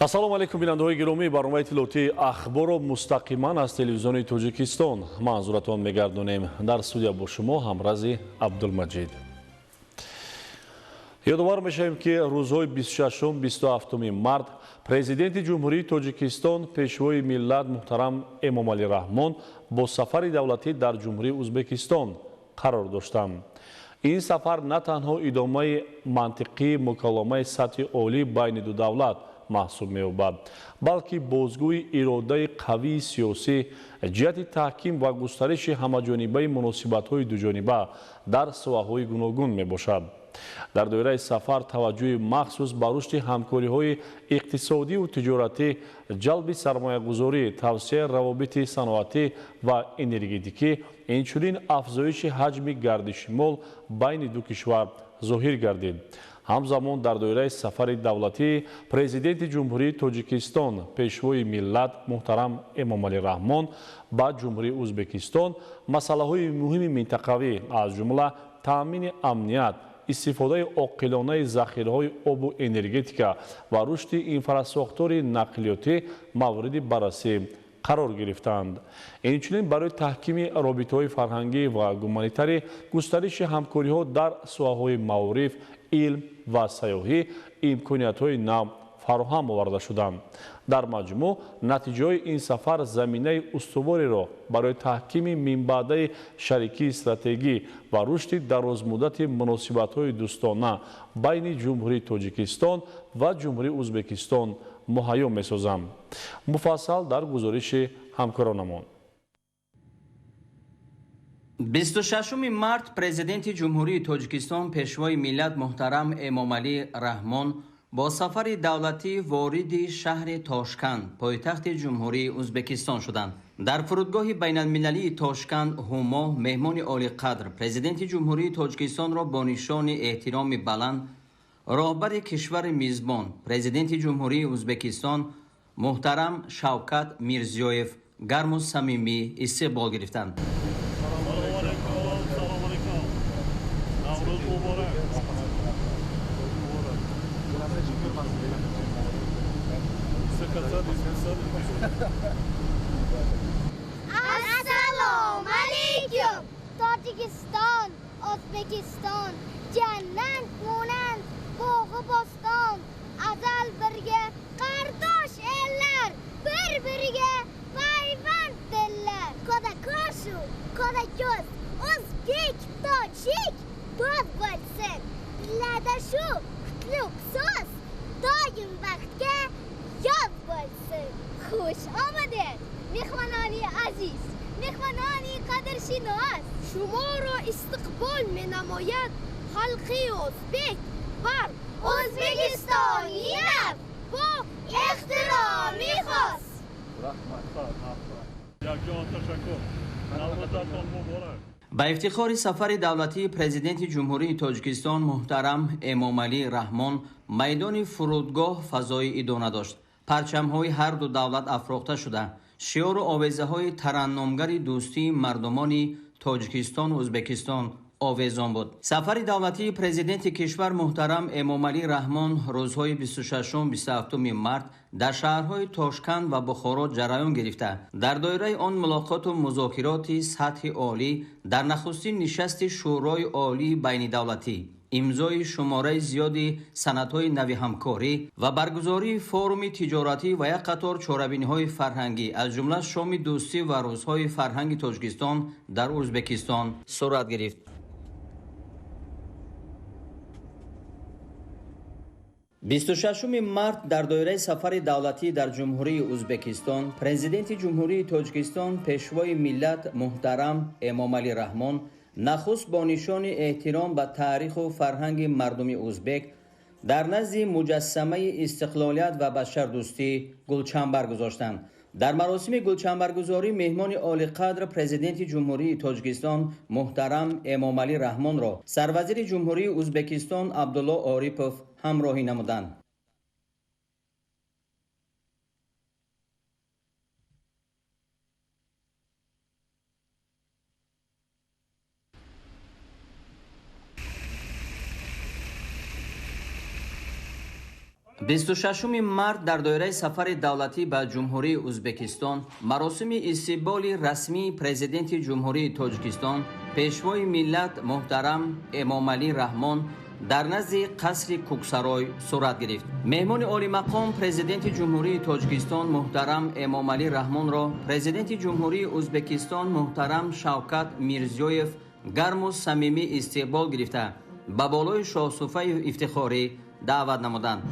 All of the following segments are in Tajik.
ассалому алайкум бинандаҳои гиромӣ. барномаи иттилоотии ахборо мустақиман аз телевизиони тоҷикистон манзуратон мегардонем. дар студия бо шумо ҳамрази абдулмаҷид. ёдовар мешавем ки рӯзҳои 26-27 март президенти ҷумҳурии тоҷикистон пешвои миллат муҳтарам Эмомалӣ Раҳмон бо сафари давлатӣ дар ҷумҳурии Узбекистон қарор доштанд. ин сафар на танҳо идомаи мантиқии муколомаи сатҳи олӣ байни ду давлат маҳсуб меёбад, балки бозгӯи иродаи қавии сиёсӣ ҷиҳати таҳким ва густариши ҳамаҷонибаи муносибатҳои дуҷониба дар соҳаҳои гуногун мебошад. дар доираи сафар таваҷҷӯҳи махсус ба рушди ҳамкориҳои иқтисодиву тиҷоратӣ, ҷалби сармоягузорӣ, тавсеяи равобити саноатӣ ва энергетикӣ, инчунин афзоиши ҳаҷми гардиши мол байни ду кишвар зоҳир гардид. ҳамзамон дар доираи сафари давлатӣ президенти ҷумҳурии тоҷикистон пешвои миллат муҳтарам Эмомалӣ Раҳмон ба ҷумҳурии Узбекистон масъалаҳои муҳими минтақавӣ аз ҷумла таъмини амният, истифодаи оқилонаи захираҳои обу энергетика ва рушди инфрасохтори нақлиётӣ мавриди баррасӣ қарор гирифтанд. инчунин барои таҳкими робитаҳои фарҳангӣ ва гуманитарӣ густариши ҳамкориҳо дар соҳаҳои маориф, илм ва сайёҳӣ имкониятҳои нав фароҳам оварда шуданд. дар маҷмӯъ натиҷаҳои ин сафар заминаи устувореро барои таҳкими минбаъдаи шарикии стратегӣ ва рушди дарозмуддати муносибатҳои дӯстона байни ҷумҳурии Тоҷикистон ва ҷумҳурии Узбекистон муҳайё месозанд. муфассал дар гузориши ҳамкоронамон. 26 март президенти ҷумҳурии Тоҷикистон пешвои миллат муҳтарам Эмомалӣ Раҳмон бо сафари давлатӣ вориди шаҳри Тошканд, пойтахти ҷумҳурии Узбекистон шуданд. дар фурудгоҳи байналмилалии Тошканд ҳумо меҳмони олиқадр президенти ҷумҳурии Тоҷикистонро бо нишони эҳтироми баланд роҳбари кишвари мизбон президенти ҷумҳурии Узбекистон муҳтарам Шавкат Мирзиёев гарму самимӣ истиқбол гирифтанд. Assalomu alaykum. Tojikiston, O'zbekiston, jannat monand, bog'i boston, azal birga qardosh ellar, bir-biriga payvand dillar. Koda koshu, koda ko'z, o'zbek, tojik, do'st bo'lsin. Dillarda shu qutlug' so'z, doim vaqtga yod bo'lsin. Xush omaded, mehmononi aziz, mehmononi qadrshinos. Shumoro istiqbol menamoyad xalqi o'zbek var O'zbekistoniyam bu ehtiromi xos. Rahmat. Yakon tashakkur. Navbatdan muborak. ба ифтихори сафари давлатии президенти ҷумҳурии Тоҷикистон муҳтарам Эмомалӣ Раҳмон майдони фурудгоҳ фазои идона дошт. парчамҳои ҳар ду давлат афрохта шуда, шиёру овезаҳои тараннумгари дӯстии мардумони Тоҷикистону Ӯзбекистон овезон буд. сафари давлатии президенти кишвар муҳтарам Эмомалӣ Раҳмон рӯзҳои 26-27 март дар шаҳрҳои Тошканд ва Бухоро ҷараён гирифта, дар доираи он мулоқоту музокироти сатҳи олӣ дар нахустин нишасти шӯрои олии байнидавлатӣ, имзои шумораи зиёди санадҳои нави ҳамкорӣ ва баргузории форуми тиҷоратӣ ва як қатор чорабиниҳои фарҳангӣ аз ҷумла шоми дӯстӣ ва рӯзҳои фарҳанги Тоҷикистон дар Ӯзбекистон сурат гирифт. 26 март дар доираи сафари давлатӣ дар ҷумҳурии Ӯзбекистон президенти ҷумҳурии Тоҷикистон пешвои миллат муҳтарам Эмомалӣ Раҳмон нахуст бо нишони эҳтиром ба таъриху фарҳанги мардуми ӯзбек дар назди муҷассамаи истиқлолият ва башардӯстӣ гулчанбар гузоштанд. дар маросими гулчанбаргузорӣ меҳмони олиқадр президенти ҷумҳурии Тоҷикистон муҳтарам Эмомалӣ Раҳмонро сарвазири ҷумҳурии Ӯзбекистон Абдулло Орипов ҳамроҳӣ намуданд. 26 март дар доираи сафари давлатӣ ба ҷумҳурии ӯзбекистон маросими истиқболи расмии президенти ҷумҳурии Тоҷикистон пешвои миллат муҳтарам Эмомалӣ Раҳмон дар назди қасри Кӯксарой сурат гирифт. меҳмони олимақом президенти ҷумҳурии Тоҷикистон муҳтарам Эмомалӣ Раҳмонро президенти ҷумҳурии Ӯзбекистон муҳтарам Шавкат Мирзиёев гарму самимӣ истиқбол гирифта ба болои шоҳсуфаи ифтихорӣ даъват намуданд.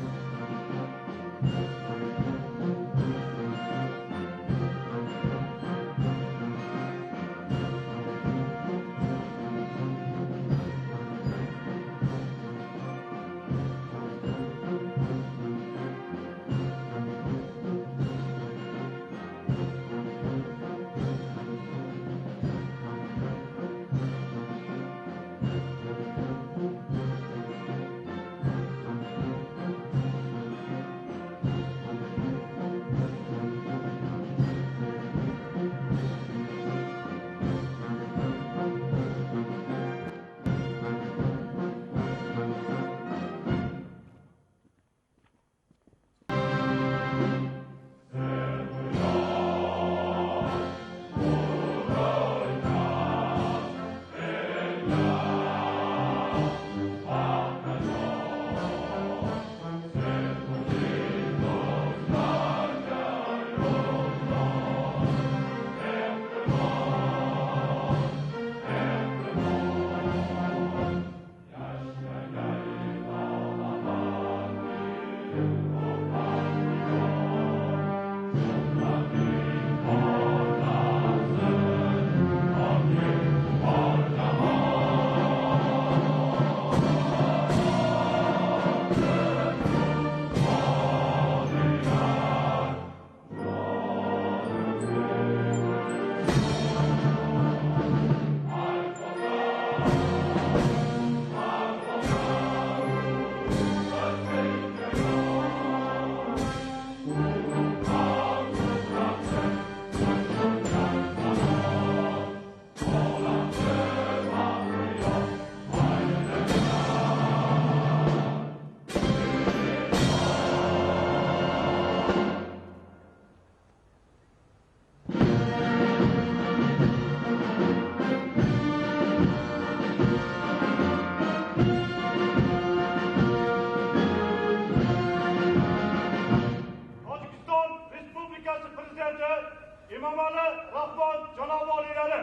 Emomali Rahmon janob oliylari,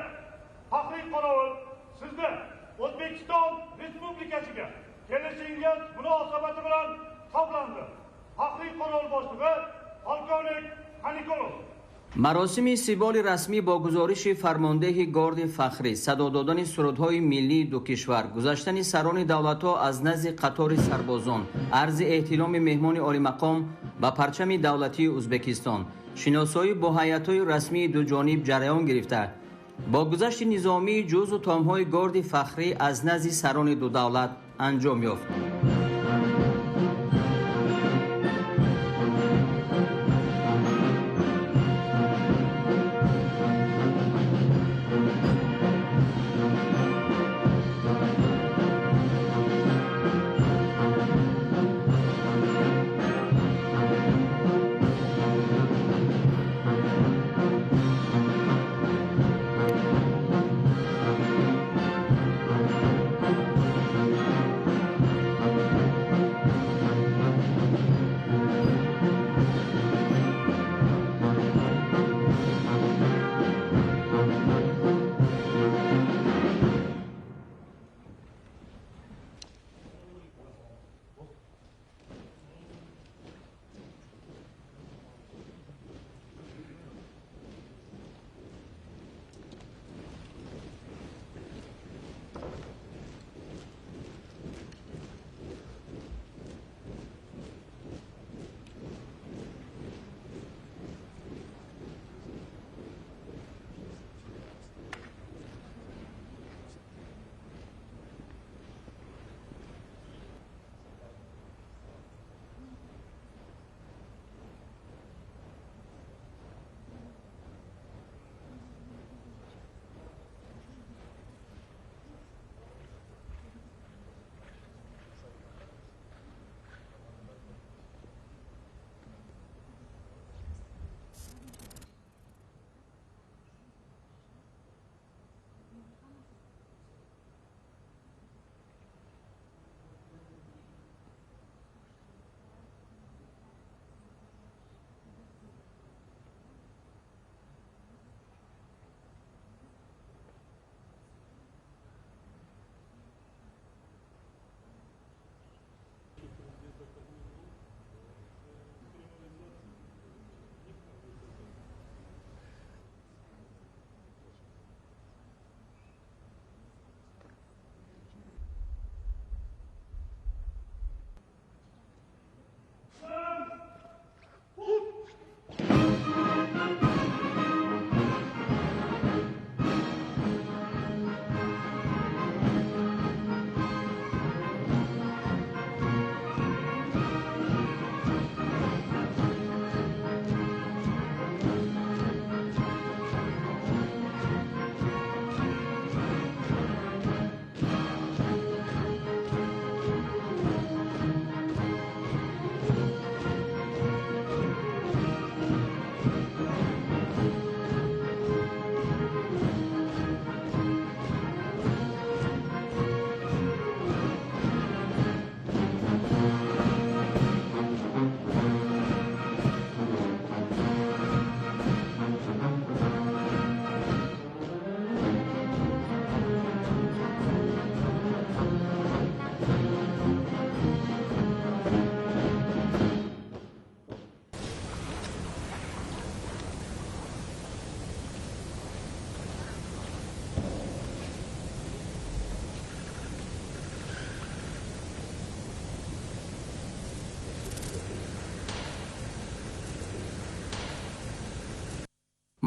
faxriy qorovul sizni O'zbekiston Respublikasiga kelishingiz munosabati bilan hisoblandi. Faxriy qorovul boshlig'i polkovnik Xanikolov. маросими истиқболи расмӣ бо гузориши фармондеҳи горди фахрӣ, садо додани сурудҳои миллии ду кишвар, гузаштани сарони давлатҳо аз назди қатори сарбозон, арзи эҳтироми меҳмони олимақом ба парчами давлатии Ӯзбекистон, шиносоӣ бо ҳайатҳои расмии дуҷониб ҷараён гирифта, бо гузашти низомии ҷузу томҳои горди фахрӣ аз назди сарони ду давлат анҷом ёфт.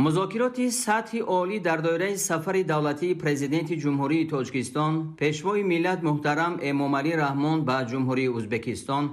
مذاکرات سطح عالی در دایره سفر دولتی پرزیدنت جمهوری تاجیکستان پیشوای ملت محترم امامعلی رحمان به جمهوری ازبکستان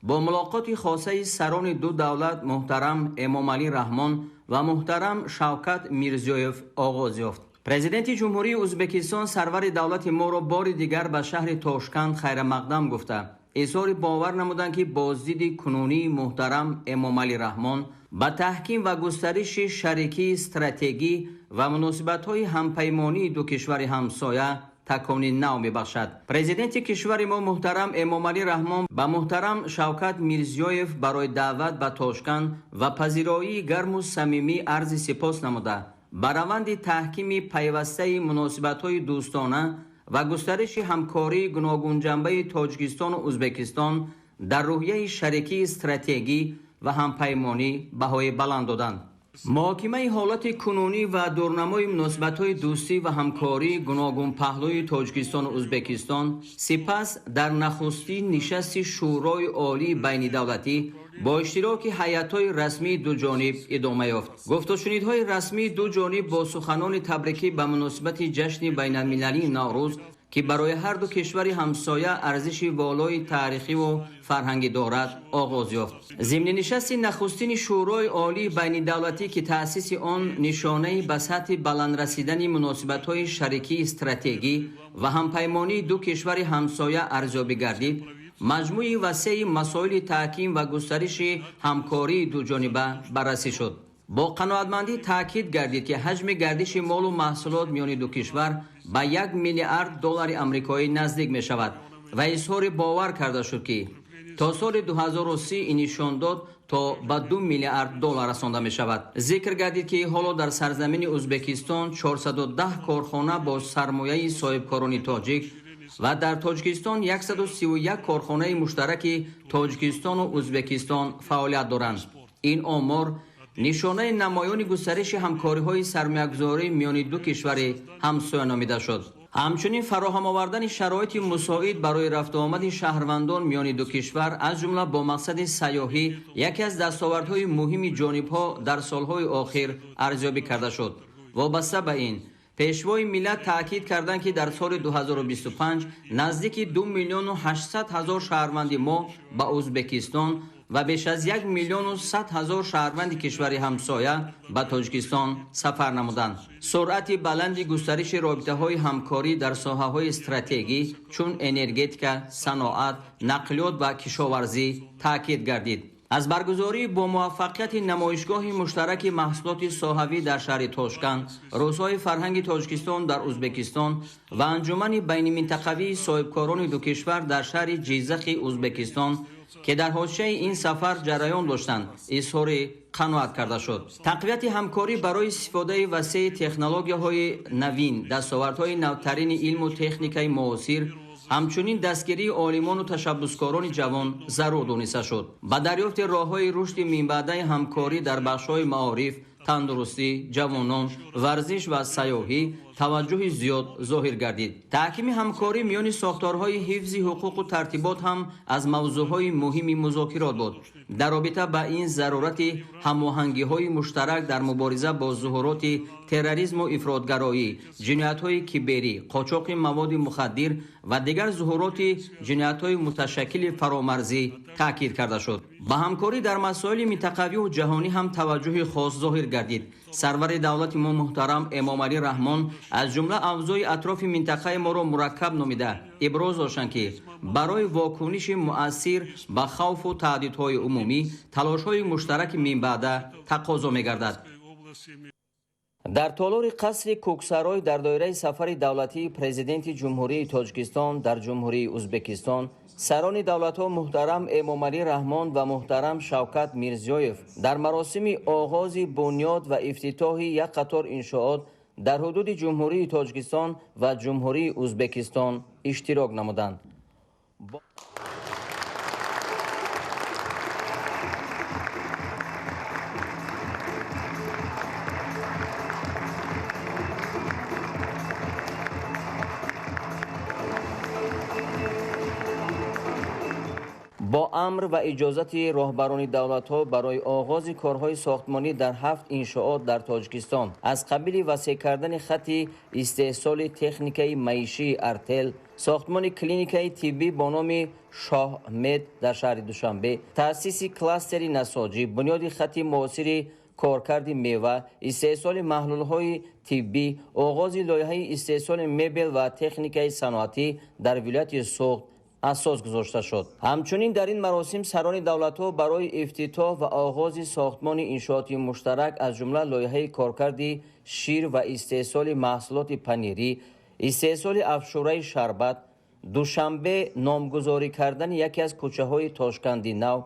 با ملاقات خاصه سران دو دولت محترم امامعلی رحمان و محترم شوکت میرزیویف آغاز یافت. پرزیدنت جمهوری ازبکستان سرور دولت ما را بار دیگر به شهر تاشکند خیر مقدم گفته اظهار باور نمودند که بازدید کنونی محترم امامعلی رحمان با تحکیم و گسترش شریکی استراتژی و مناسبت‌های همپیمانی دو کشور همسایه تکانی نو می‌بخشد. پرزیدنت کشور ما محترم امامعلی رحمان با محترم شوکت میرزیویف برای دعوت به تاشکند و پذیرایی گرم و صمیمی عرض سپاس نموده به روند تحکیم پیوسته مناسبت‌های دوستانه و گسترش همکاری گوناگون جنبه تاجیکستان و ازبکستان در روحیه شریکی استراتژی و همپیمانی بهای بلند دادند. محاکمه حالت کنونی و دورنمای مناسبت‌های دوستی و همکاری گوناگون پهلوی تاجیکستان و ازبکستان سپس در نخستین نشست شورای عالی بین دولتی با اشتراک هیئت‌های رسمی دو جانب ادامه یافت. گفت و شنیدهای رسمی دو جانب با سخنان تبریکی به مناسبت جشن بین‌المللی نوروز که برای هر دو کشور همسایه ارزش والای تاریخی و فرهنگی دارد آغاز یافت. ضمن نشست نخستین شورای عالی بین دولتی که تأسیس آن نشانه به سطح بلند رسیدن مناسبت‌های شریکی استراتژی و همپیمانی دو کشور همسایه ارزیابی گردید، مجموعی وسیع مسائل تحکیم و گسترش همکاری دو جانبه بررسی شد. با قناعتمندی تاکید گردید که حجم گردش مال و محصولات میان دو کشور به 1 میلیارد دلار آمریکایی نزدیک می شود و اظهار باور کرده شد که تا سال 2030 این نشان داد تا به 2 میلیارد دلار رسانده می شود. ذکر گردید که حالا در سرزمین ازبکستان 410 کارخانه با سرمایه صاحبکاران تاجیک و در تاجیکستان 131 کارخانه مشترک تاجیکستان و ازبکستان فعالیت دارند. این آمار نشانه نمایان گسترش همکاری‌های سرمایه‌گذاری میان دو کشور همسایه نامیده شد. همچنین فراهم آوردن شرایط مساعد برای رفت و آمد شهروندان میان دو کشور از جمله با مقصد سیاحی یکی از دستاوردهای مهم جانب‌ها در سالهای اخیر ارزیابی کرده شد. وابسته به این پیشوای ملت تاکید کردند که در سال 2025 نزدیک 2,800,000 شهروند ما به ازبکستان و بیش از 1,100,000 شهروند کشور همسایه به تاجیکستان سفر نمودند. سرعت بلند گسترش رابطه‌های همکاری در ساحه‌های استراتژی چون انرژتیک، صنعت، نقلیات و کشاورزی تاکید گردید. از برگزاری با موفقیت نمایشگاه مشترک محصولات ساحوی در شهر تاشکند، روزهای فرهنگ تاجیکستان در ازبکستان و انجمن بین منطقوی صاحبکاران دو کشور در شهر جیزخ ازبکستان که در حاشیه این سفر جریان داشتند اظهار قناعت کرده شد. تقویت همکاری برای استفاده وسیع تکنولوژی‌های نوین، دستاوردهای نوترین علم و تکنیک معاصر، همچنین دستگیری عالمان و تشبثکاران جوان ضرور دانسته شد. با دریافت راه‌های رشد منبعد همکاری در بخش‌های معارف، تندرستی، جوانان، ورزش و سیاحی توجه زیاد ظاهر گردید. تحکیم همکاری میان ساختارهای حفظ حقوق و ترتیبات هم از موضوعهای مهم مذاکرات بود. در رابطه با این ضرورت هماهنگی‌های مشترک در مبارزه با ظهورات تروریسم و افراطگرایی، جنایت‌های کیبری، قاچاق مواد مخدر و دیگر ظهورات جنایت‌های متشکل فرامرزی تاکید کرده شد. با همکاری در مسائل منطقوی و جهانی هم توجه خاص ظاهر گردید. سرور دولت ما محترم امامعلی رحمان از جمله اوضاع اطراف منطقه ما را مرکب نامیده ابراز داشتند که برای واکنش مؤثر به خوف و تهدیدهای عمومی تلاش‌های مشترک منبعد تقاضا می‌گردد. در تالار قصر کوکسرای در دایره سفر دولتی پرزیدنت جمهوری تاجیکستان در جمهوری ازبکستان سران دولت‌ها محترم امامعلی رحمان و محترم شوکت میرزیویف در مراسم آغاز بنیاد و افتتاح یک قطار انشاءات در حدود جمهوری تاجیکستان و جمهوری ازبکستان اشتراک نمودند. با امر و اجازت راهبران دولت‌ها برای آغاز کارهای ساختمانی در 7 انشاءات در تاجیکستان از قبیل وسیع کردن خط استحصال تکنیکی معیشی ارتل، ساختمان کلینیکای طبی با نام شاه مد در شهر دوشنبه، تأسیس کلاستری نساجی، بنیاد خط معاصر کارکرد میوه، استحصال محلول‌های طبی، آغاز لایحه استحصال مبل و تکنیکای صنعتی در ولایت سوخت اساس گذاشته شد. همچنین در این مراسم سران دولت‌ها برای افتتاح و آغاز ساختمان انشاءات مشترک از جمله لایحه کارکرد شیر و استحصال محصولات پنیری، استحصال افشوره شربت، دوشنبه نامگذاری کردن یکی از کوچه‌های تاشکند نو،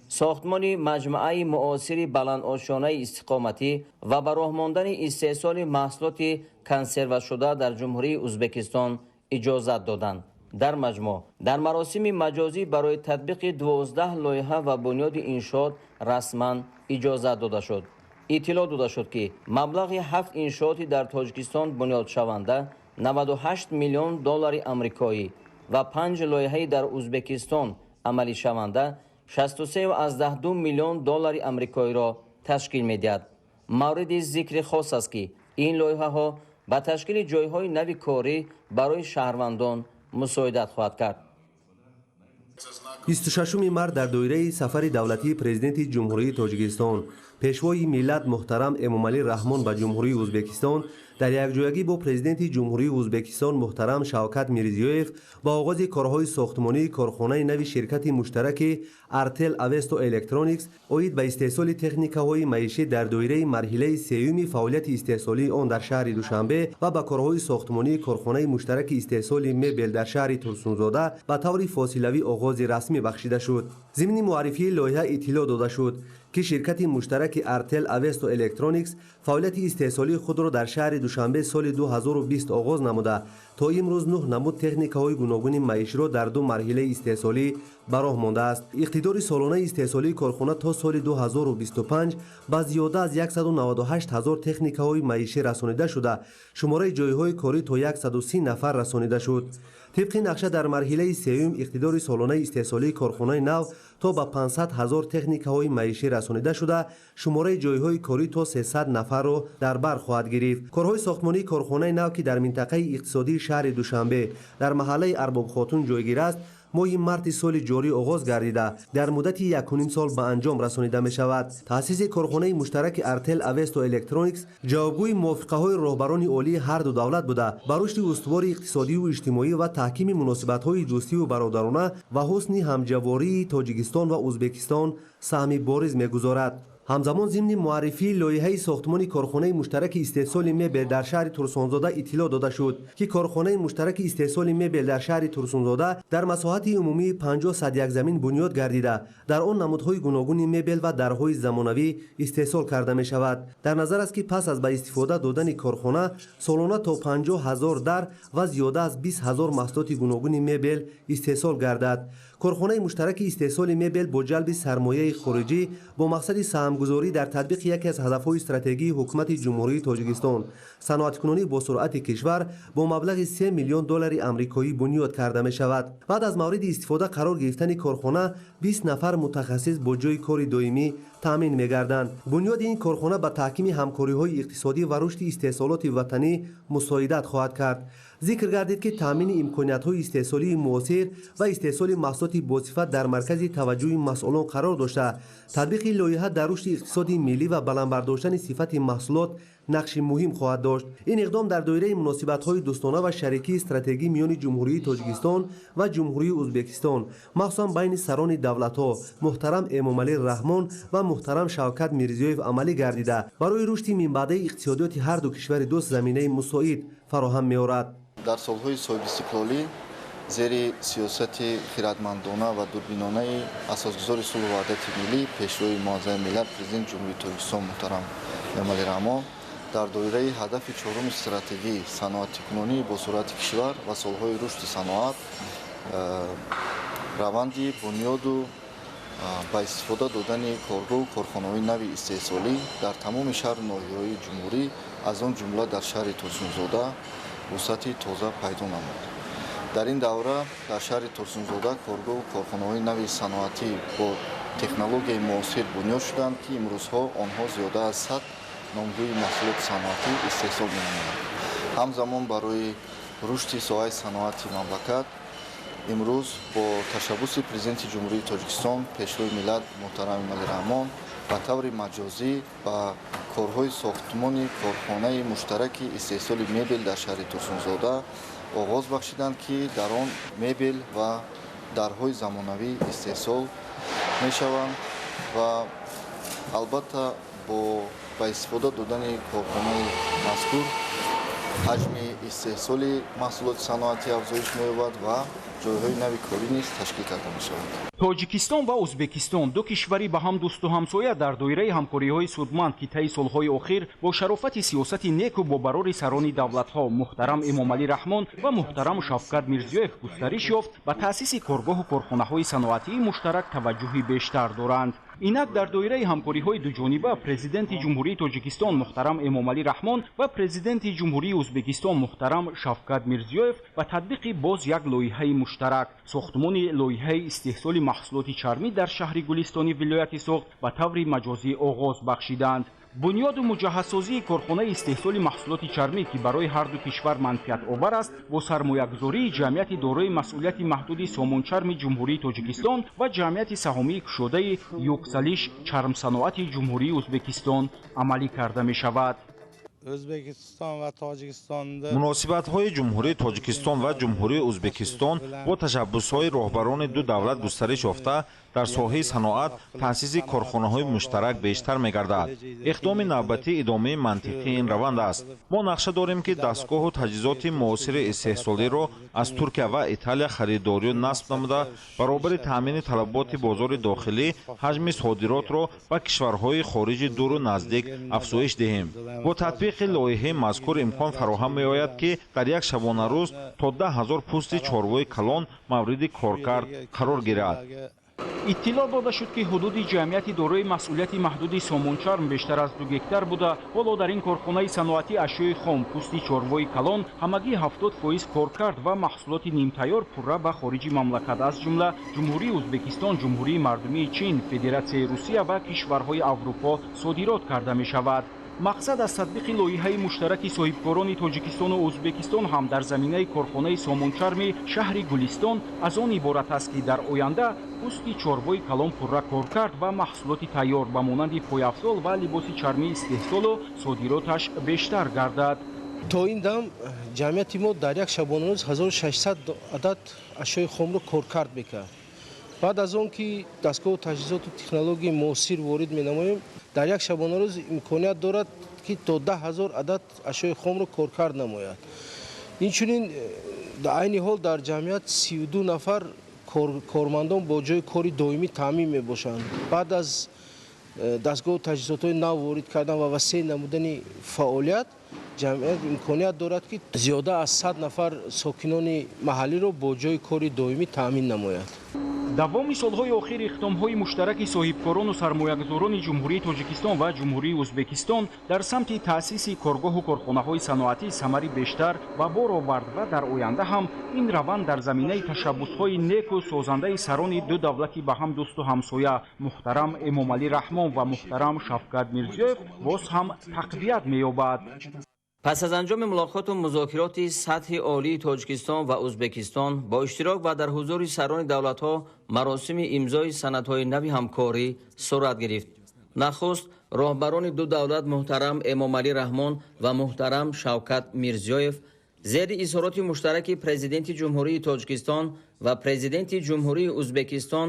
ساختمان مجموعه معاصر بلندآشانه استقامتی و به راه ماندن استحصال محصولات کنسرو شده در جمهوری ازبکستان اجازت دادند. در مجموع در مراسم مجازی برای تطبیق 12 لایحه و بنیاد انشاءات رسما اجازت داده شد. اطلاع داده شد که مبلغ 7 انشاءاتی در تاجیکستان بنیاد شونده 98 میلیون دلار آمریکایی و 5 لایحه در ازبکستان عملی شونده 63.2 میلیون دلار آمریکایی را تشکیل می‌دهد. مورد ذکر خاص است که این لایحه ها به تشکیل جایهای نو کاری برای شهروندان مساعدت خواهد کرد. 26 مارد در دایره سفر دولتی پرزیدنت جمهوری تاجیکستان پیشوای ملت محترم امامعلی رحمان به جمهوری ازبکستان در یکجایگی با پرزیدنت جمهوری ازبکستان محترم شوکت میرزیویف با آغاز کارهای ساختمانی کارخانه نوی شرکت مشترک ارتل اوستو الکترونیکس اوید به استحصال تکنیک‌های معیشی در دایره مرحله سوم فعالیت استحصالی آن در شهر دوشنبه و با کارهای ساختمانی کارخانه مشترک استحصال مبل در شهر ترسونزاده به طور فاصلوی آغاز رسمی بخشیده شد. ضمن معرفی لایحه اطلاع داده شد که شرکت مشترک ارتل اوستو الکترونیکس فعالیت استحصالی خود را در شهر دوشنبه سال 2020 آغاز نموده تا امروز 9 نمود تکنیک‌های گوناگون معیشی را در 2 مرحله استحصالی به راه مانده است. اقتدار سالانه استحصالی کارخانه تا سال 2025 با زیاده از 198,000 تکنیک‌های معیشی رسانیده شده، شماره جایهای کاری تا 130 نفر رسانیده شد. طبق نقشه در مرحله سوم اقتدار سالانه استحصالی کارخانه نو تا به 500,000 تکنیک‌های معیشی رسانیده شده، شماره جایهای کاری تا 300 نفر را در بر خواهد گرفت. کارهای ساختمانی کارخانه نو که در منطقه اقتصادی شهر دوشنبه در محله ارباب خاتون جایگیر است، ماه مارت سال جاری آغاز گردیده در مدت 1.5 سال به انجام رسانیده می شود. تأسیس کارخانه مشترک ارتل اوستو الکترونیکس جوابگوی موافقه‌های راهبران عالی هر دو دولت بوده با رشد استوار اقتصادی و اجتماعی و تحکیم مناسبت‌های دوستی و برادرانه و حسن همجواری تاجیکستان و ازبکستان سهم بارز می‌گذارد. همزمان ضمن معرفی لایحه ساختمان کارخانه مشترک استحصال مبل در شهر ترسونزاده اطلاع داده شد که کارخانه مشترک استحصال مبل در شهر ترسونزاده در مساحت عمومی 50 صد زمین بنیاد گردیده در آن نمودهای گوناگون مبل و درهای زمانوی استحصال کرده می شود. در نظر است که پس از به استفاده دادن کارخانه سالانه تا 50,000 در و زیاده از 20,000 محصولات گوناگون مبل استحصال گردد. کارخانه مشترک استحصال مبل با جلب سرمایه خارجی با مقصد سهمگذاری در تطبیق یکی از هدف‌های استراتژی حکومت جمهوری تاجیکستان صنعت‌کنی با سرعت کشور با مبلغ 3 میلیون دلار آمریکایی بنیاد کرده می شود. بعد از مورد استفاده قرار گرفتن کارخانه 20 نفر متخصص با جای کار دائمی تامین می‌گردند. بنیاد این کارخانه با تحکیم همکاری‌های اقتصادی و رشد استحصالات وطنی مساعدت خواهد کرد. ذکر گردید که تامین امکانیت‌های استحصالی معاصر و استحصال محصولات باصفت در مرکز توجه مسئولان قرار داشته، تطبیق لایحه در رشد اقتصادی ملی و بلند برداشتن صفت محصولات نقش مهم خواهد داشت. این اقدام در دایره مناسبت‌های دوستانه و شریکی استراتژی میان جمهوری تاجیکستان و جمهوری ازبکستان مخصوصاً بین سران دولت‌ها محترم امامعلی رحمان و محترم شوکت میرزیویف عملی گردیده برای رشد منبعد اقتصادیات هر دو کشور دوست زمینه مساعد فراهم می‌آورد. در سالهای صاحب استقلالی زیر سیاست خردمندانه و دوربینانه اساسگذار صلح و وحدت ملی پیشروی معظم ملت پرزیدنت جمهوری تاجیکستان محترم امامعلی رحمان در دایره هدف چهارم استراتژی صنعت کنونی با سرعت کشور و سالهای رشد صنعت روند بنیاد و با استفاده دادن کارگاه و کارخانه‌های نوی استحصالی در تمام شهر و ناحیه‌های جمهوری از آن جمله در شهر ترسونزاده وسعت تازه پیدا نمود. дар ин давра дар шаҳри турсунзода коргоҳу корхонаҳои нави саноатӣ бо технологияи муосир бунёд шуданд, ки имрӯзҳо онҳо зиёда аз 100 номгӯи маҳсулоти саноатӣ истеҳсол менамоянд. ҳамзамон барои рушди соҳаи саноати мамлакат имрӯз бо ташаббуси президенти ҷумҳурии Тоҷикистон пешвои миллат муҳтарам Эмомалӣ Раҳмон ба таври маҷозӣ ба корҳои сохтмони корхонаи муштараки истеҳсоли мебел дар шаҳри Турсунзода оғоз бахшиданд, ки дар он мебел ва дарҳои замонавӣ истеҳсол мешаванд ва албатта ба истифода додани корхонаи мазкур ҳаҷми истеҳсоли маҳсулоти саноатӣ афзоиш меёбад ва ҷойҳои нави корӣ низ ташкил карда мешаванд. тоҷикистон ва ӯзбекистон ду кишвари ба ҳам дӯсту ҳамсоя дар доираи ҳамкориҳои судманд, ки таи солҳои охир бо шарофати сиёсати неку бо барори сарони давлатҳо муҳтарам Эмомалӣ Раҳмон ва муҳтарам Шавкат Мирзиёев густариш ёфт, ба таъсиси коргоҳу корхонаҳои саноатии муштарак таваҷҷӯҳи бештар доранд. инак дар доираи ҳамкориҳои дуҷониба президенти ҷумҳурии Тоҷикистон муҳтарам Эмомалӣ Раҳмон ва президенти ҷумҳурии Ӯзбекистон муҳтарам Шавкат Мирзиёев ба татбиқи боз як лоиҳаи муштарак сохтмони лоиҳаи истеҳсоли маҳсулоти чармӣ дар шаҳри Гулистони вилояти Соғд ба таври маҷозӣ оғоз бахшиданд. бунёду муҷаҳҳазсозии корхонаи истеҳсоли маҳсулоти чармӣ, ки барои ҳарду кишвар манфиатовар аст, бо сармоягузории ҷамъияти дорои масъулияти маҳдуди Сомончарми ҷумҳурии Тоҷикистон ва ҷамъияти саҳомии кушодаи Юксалиш чармсаноати ҷумҳурии Ӯзбекистон амалӣ карда мешавад. O'zbekiston va Tojikistonda Munosabatҳои ҷумҳурии Тоҷикистон ва ҷумҳурии Ӯзбекистон бо tashabbusҳои роҳбарони ду давлат густариш ёфта дар соҳаи саноат таъсиси корхонаҳои муштарак бештар мегардад. Иқдоми навбатӣ идомаи мантиқии ин раванд аст. Мо нақша дорем, ки дастгоҳу таҷҳизоти муосири истеҳсолиро аз Туркия ва Италия харидорӣ насб намуда, баробари таъмини талаботи бозори дохилӣ ҳаҷми содиротро ба кишварҳои хориҷи дуру наздик афзоиш диҳем. Бо татбиқи лоиҳаи мазкур имкон фароҳам меояд, ки дар як шабонарӯз то 10 000 пӯсти чорвои калон мавриди коркард қарор гирад. иттилоъ дода шуд, ки ҳудуди ҷамъияти дорои масъулияти маҳдуди Сомончарм бештар аз 2 гектар буда, ҳоло дар ин корхонаи саноати ашёи хом пӯсти чорвои калон ҳамагӣ 70% коркард ва маҳсулоти нимтайёр пурра ба хориҷи мамлакат аз ҷумла ҷумҳурии Ӯзбекистон, ҷумҳурии мардумии Чин, Федератсияи Русия ва кишварҳои Аврупо содирот карда мешавад. мақсад аз татбиқи лоиҳаи муштараки соҳибкорони Тоҷикистону Ӯзбекистон ҳам дар заминаи корхонаи Сомончарми шаҳри Гулистон аз он иборат аст, ки дар оянда пӯсти чорвои калон пурра коркард ва маҳсулоти тайёр ба монанди пойафзол ва либоси чармии истеҳсолу содироташ бештар гардад. то ин дам ҷамъияти мо дар як шабонарӯз 1600 адад ашёи хомро коркард мекард. баъд аз он ки дастгоҳу таҷҳизоту технологияи муосир ворид менамоем, дар як шабонарӯз имконият дорад, ки то 10 000 адад ашёи хомро коркард намояд. инчунин дар айни ҳол дар ҷамъият 32 нафар кормандон бо ҷои кори доимӣ таъмин мебошанд. баъд аз дастгоҳу таҷҳизотҳои нав ворид кардан ва васеъ намудани фаъолият, ҷамъият имконият дорад, ки зиёда аз 100 нафар сокинони маҳаллиро бо ҷои кори доимӣ таъмин намояд. давоми солҳои охир иқдомҳои муштараки соҳибкорону сармоягузорони ҷумҳурии Тоҷикистон ва ҷумҳурии Ӯзбекистон дар самти таъсиси коргоҳу корхонаҳои саноатӣ самари бештар ба бор овард ва дар оянда ҳам ин раванд дар заминаи ташаббусҳои неку созандаи сарони ду давлати ба ҳам дӯсту ҳамсоя муҳтарам Эмомалӣ Раҳмон ва муҳтарам Шавкат Мирзиёев боз ҳам тақвият меёбад. пас аз анҷоми мулоқоту музокироти сатҳи олии Тоҷикистон ва Ӯзбекистон бо иштирок ва дар ҳузури сарони давлатҳо маросими имзои санадҳои нави ҳамкорӣ сурат гирифт. нахуст роҳбарони ду давлат муҳтарам Эмомалӣ Раҳмон ва муҳтарам Шавкат Мирзиёев зери изҳороти муштараки президенти ҷумҳурии Тоҷикистон ва президенти ҷумҳурии Ӯзбекистон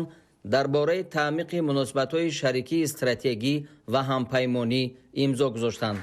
дар бораи таъмиқи муносибатҳои шарикии стратегӣ ва ҳампаймонӣ имзо гузоштанд.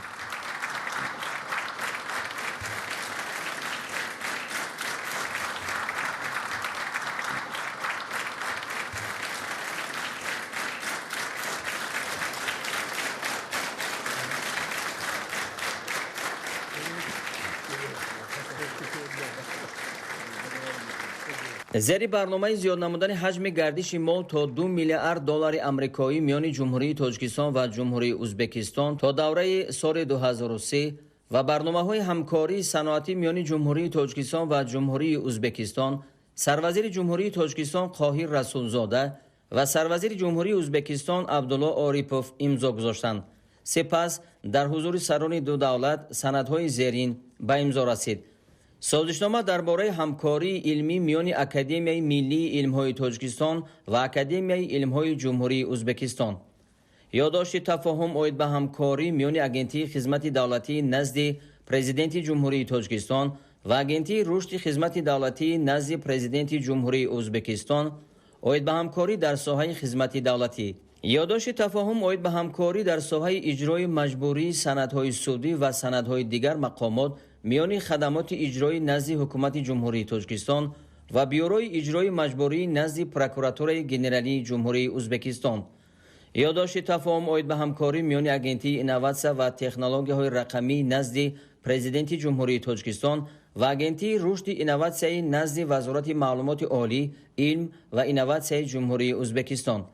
зери барномаи зиёд намудани ҳаҷми гардиши мол то 2 миллиард доллари амрикоӣ миёни ҷумҳурии Тоҷикистон ва ҷумҳурии Ӯзбекистон то давраи соли 2003 و برنامه‌های همکاری صنعتی میان جمهوری تاجیکستان و جمهوری ازبکستان، سروزیر جمهوری تاجیکستان قاهر رسولزاده و سروزیر جمهوری ازبکستان عبدالله آریپوف امضا گذاشتند. سپس در حضور سران دو دولت سندهای زیرین به امضا رسید. سازشنامه درباره همکاری علمی میان اکادمیای ملی علم‌های تاجیکستان و اکادمیای علم‌های جمهوری ازبکستان. یادداشت تفاهم اوید به همکاری میان اگنتی خدمت دولتی نزد پرزیدنت جمهوری تاجیکستان و اگنتی رشد خدمت دولتی نزد پرزیدنت جمهوری ازبکستان اوید به همکاری در ساحه خدمت دولتی. یادداشت تفاهم اوید به همکاری در ساحه اجرای مجبوری سندهای سودی و سندهای دیگر مقامات میان خدمات اجرایی نزد حکومت جمهوری تاجیکستان و بیوروی اجرای مجبوری نزد پروکراتور گنرالی جمهوری ازبکستان. یادداشت تفاهم اوید به همکاری میان اگنتی اینواسیون و تکنولوژی‌های رقمی نزد پرزیدنت جمهوری تاجیکستان و اگنتی رشد اینواسیون نزد وزارت معلومات عالی، علم و اینواسیون جمهوری ازبکستان.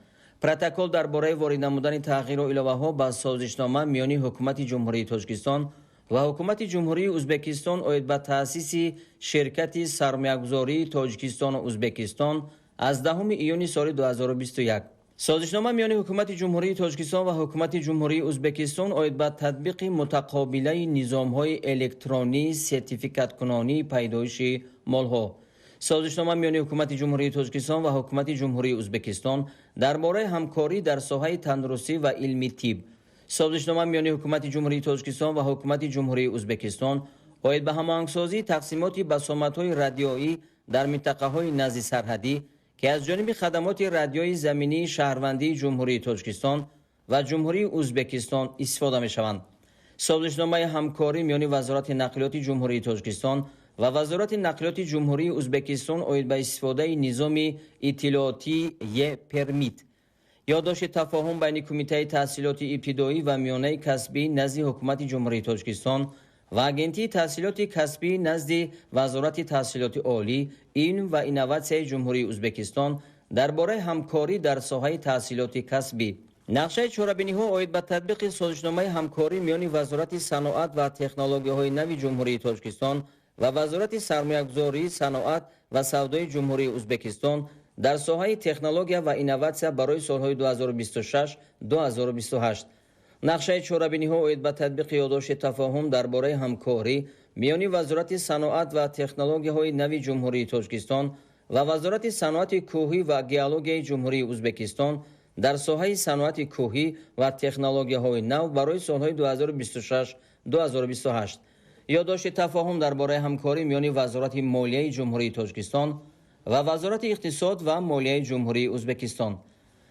پروتکل درباره وارد نمودن تغییر و الهه‌ها به سازشنامه میان حکومت جمهوری تاجیکستان و حکومت جمهوری ازبکستان اوید به تأسیس شرکت سرمایه‌گذاری تاجیکستان و ازبکستان از 10 ایون سال 2021. سازشنامه میان حکومت جمهوری تاجیکستان و حکومت جمهوری ازبکستان اوید به تطبیق متقابله نظام‌های الکترونی سرتیفیکات کنانی پیدایش مال‌ها. سازشنامه میان حکومت جمهوری تاجیکستان و حکومت جمهوری ازبکستان درباره همکاری در ساحه تندرستی و علمی طب. سازشنامه میان حکومت جمهوری تاجیکستان و حکومت جمهوری ازبکستان اوید به هماهنگسازی تقسیمات بسامدهای رادیویی در منطقه‌های نزد سرحدی که از جانب خدمات رادیویی زمینی شهروندی جمهوری تاجیکستان و جمهوری ازبکستان استفاده می‌شوند. سازشنامه همکاری میان وزارت نقلیات جمهوری تاجیکستان و وزارت نقلیات جمهوری ازبکستان اوید به استفاده نظام اطلاعاتی پرمیت. یادداشت تفاهم بین کمیته تحصیلات ابتدایی و میانه کسبی نزد حکومت جمهوری تاجیکستان و اگنتی تحصیلات کسبی نزد وزارت تحصیلات عالی، علم و اینواسیون جمهوری ازبکستان درباره همکاری در ساحه تحصیلات کسبی. نقشه چهاربینی‌ها اوید به تطبیق سازشنامه همکاری میان وزارت صنعت و تکنولوژی‌های نو جمهوری تاجیکستان و وزارت سرمایه‌گذاری، صنعت و سودای جمهوری ازبکستان در ساحه تکنولوژی و اینواسیون برای سالهای 2026-2028. نقشه چهاربینی‌ها اوید به تطبیق یادداشت تفاهم درباره همکاری میان وزارت صنعت و تکنولوژی‌های نو جمهوری تاجیکستان و وزارت صنعت کوهی و گیولوژی جمهوری ازبکستان در ساحه صنعت کوهی و تکنولوژی‌های نو برای سالهای 2026-2028. یادداشت تفاهم درباره همکاری میان وزارت مالیه جمهوری تاجیکستان و وزارت اقتصاد و مالیه جمهوری ازبکستان.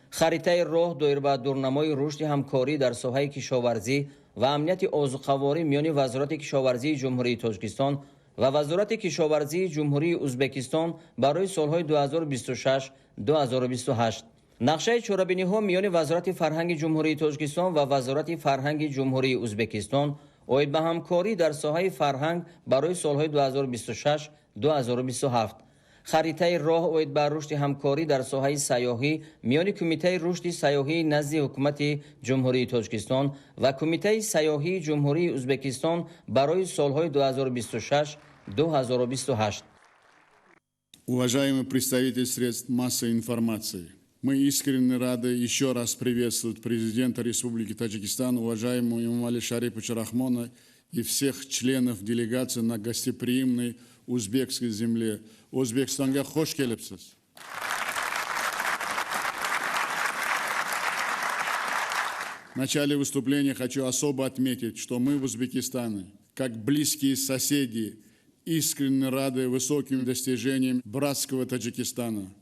خریطه راه دایر به دورنمای رشد همکاری در ساحه کشاورزی و امنیت آذوقه‌واری میان وزارت کشاورزی جمهوری تاجیکستان و وزارت کشاورزی جمهوری ازبکستان برای سالهای 2026-2028. نقشه چهاربینی‌ها میان وزارت فرهنگ جمهوری تاجیکستان و وزارت فرهنگ جمهوری ازبکستان اوید به همکاری در ساحه فرهنگ برای سالهای 2026-2027. خریطه راه اوید به رشد همکاری در ساحه سیاحی میان کمیته رشد سیاحی نزد حکومت جمهوری تاجیکستان و کمیته سیاحی جمهوری ازبکستان برای سالهای 2026-2028. Уважаемый представитель средств массовой информации, мы искренне рады еще раз приветствовать президента Республики Таджикистан, уважаемого Эмомали Шариповича Рахмона и всех членов делегации на гостеприимной узбекской земле. O'zbekistonga xush kelibsiz. В начале выступления хочу особо отметить, что мы в Узбекистане, как близкие соседи, искренне рады высоким достижениям братского Таджикистана.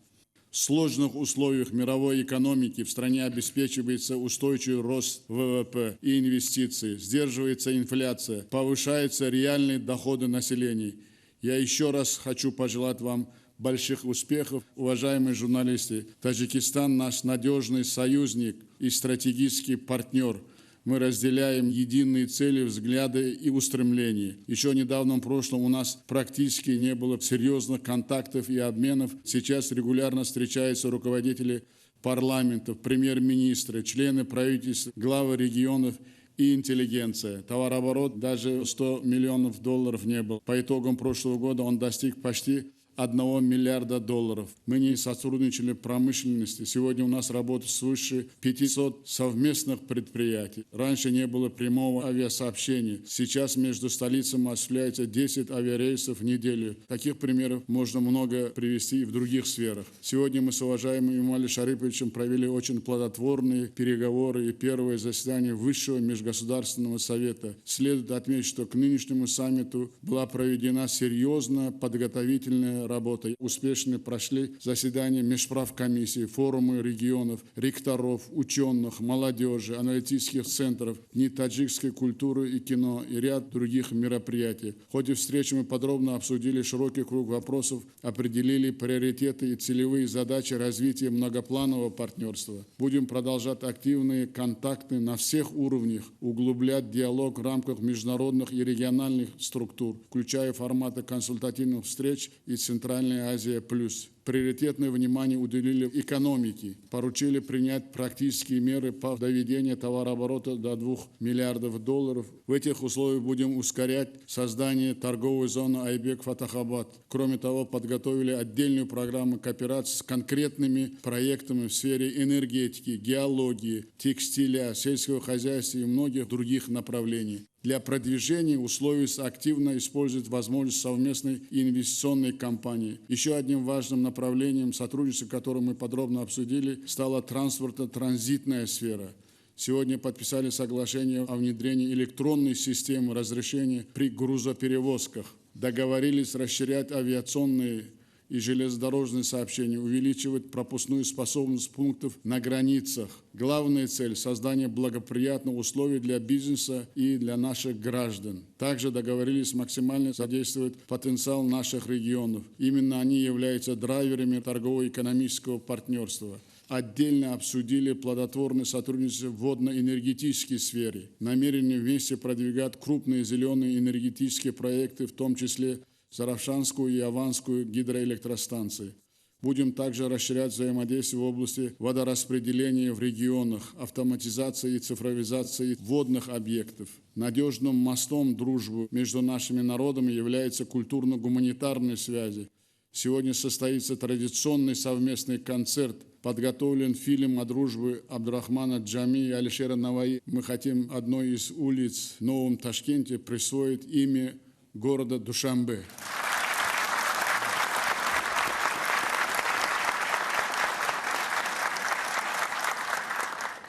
В сложных условиях мировой экономики в стране обеспечивается устойчивый рост ВВП и инвестиций, сдерживается инфляция, повышаются реальные доходы населения. Я еще раз хочу пожелать вам больших успехов, уважаемые журналисты. Таджикистан наш надежный союзник и стратегический партнер. Мы разделяем единые цели, взгляды и устремления. Еще в недавнем прошлом у нас практически не было серьезных контактов и обменов. Сейчас регулярно встречаются руководители парламентов, премьер-министры, члены правительств, главы регионов и интеллигенция. Товарооборот даже 100 миллионов долларов не был. По итогам прошлого года он достиг почти 1 миллиарда долларов. Мы не сотрудничали в промышленности. Сегодня у нас работает свыше 500 совместных предприятий. Раньше не было прямого авиасообщения. Сейчас между столицами осуществляется 10 авиарейсов в неделю. Таких примеров можно много привести и в других сферах. Сегодня мы с уважаемым Эмомали Шариповичем провели очень плодотворные переговоры и первое заседание Высшего межгосударственного совета. Следует отметить, что к нынешнему саммиту была проведена серьезная подготовительная работа. Успешно прошли заседания межправкомиссий, форумы регионов, ректоров, ученых, молодежи, аналитических центров, Дни таджикской культуры и кино и ряд других мероприятий. В ходе встречи мы подробно обсудили широкий круг вопросов, определили приоритеты и целевые задачи развития многопланового партнерства. Будем продолжать активные контакты на всех уровнях, углублять диалог в рамках международных и региональных структур, включая форматы консультативных встреч и Центральная Азия плюс. Приоритетное внимание уделили экономике, поручили принять практические меры по доведению товарооборота до 2 миллиардов долларов. В этих условиях будем ускорять создание торговой зоны Айбек-Фатахабад. Кроме того, подготовили отдельную программу кооперации с конкретными проектами в сфере энергетики, геологии, текстиля, сельского хозяйства и многих других направлений. Для продвижения условий активно использовать возможность совместной инвестиционной кампании. Еще одним важным направлением сотрудничества, которое мы подробно обсудили, стала транспортно-транзитная сфера. Сегодня подписали соглашение о внедрении электронной системы разрешения при грузоперевозках. Договорились расширять авиационные и железнодорожные сообщения, увеличивать пропускную способность пунктов на границах. Главная цель – создание благоприятных условий для бизнеса и для наших граждан. Также договорились максимально задействовать потенциал наших регионов. Именно они являются драйверами торгово-экономического партнерства. Отдельно обсудили плодотворное сотрудничество в водно-энергетической сфере. Намерение вместе продвигать крупные зеленые энергетические проекты, в том числе Саравшанскую и Аванскую гидроэлектростанции. Будем также расширять взаимодействие в области водораспределения в регионах, автоматизации и цифровизации водных объектов. Надежным мостом дружбы между нашими народами являются культурно-гуманитарные связи. Сегодня состоится традиционный совместный концерт. Подготовлен фильм о дружбе Абдурахмана Джами и Алишера Наваи. Мы хотим одной из улиц в Новом Ташкенте присвоить имя города Душанбе.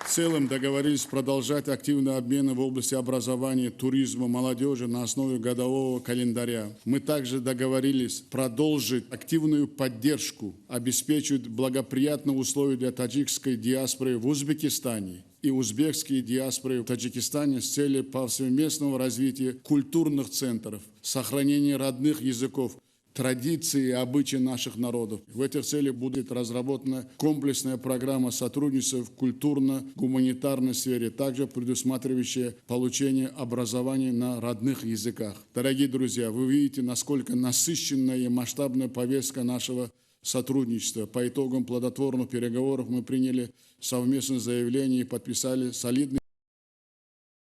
В целом договорились продолжать активные обмены в области образования, туризма, молодежи на основе годового календаря. Мы также договорились продолжить активную поддержку, обеспечивать благоприятные условия для таджикской диаспоры в Узбекистане и узбекские диаспоры в Таджикистане с целью повсеместного развития культурных центров, сохранения родных языков, традиции и обычаи наших народов. В этих целях будет разработана комплексная программа сотрудничества в культурно-гуманитарной сфере, также предусматривающая получение образования на родных языках. Дорогие друзья, вы видите, насколько насыщенная и масштабная повестка нашего сотрудничества. По итогам плодотворных переговоров мы приняли совместное заявление и подписали солидные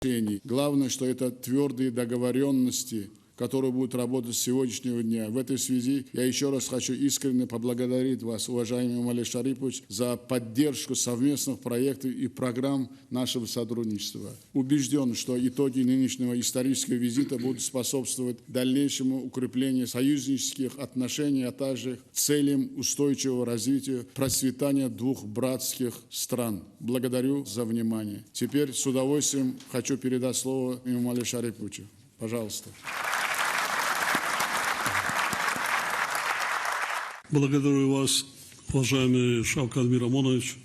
решения. Главное, что это твердые договоренности, которые будут работать с сегодняшнего дня. В этой связи я еще раз хочу искренне поблагодарить вас, уважаемый Эмомали Шарипович, за поддержку совместных проектов и программ нашего сотрудничества. Убежден, что итоги нынешнего исторического визита будут способствовать дальнейшему укреплению союзнических отношений, а также целям устойчивого развития, процветания двух братских стран. Благодарю за внимание. Теперь с удовольствием хочу передать слово Эмомали Шариповичу. Пожалуйста. Благодарю вас, уважаемый Шавкат Мирамонович,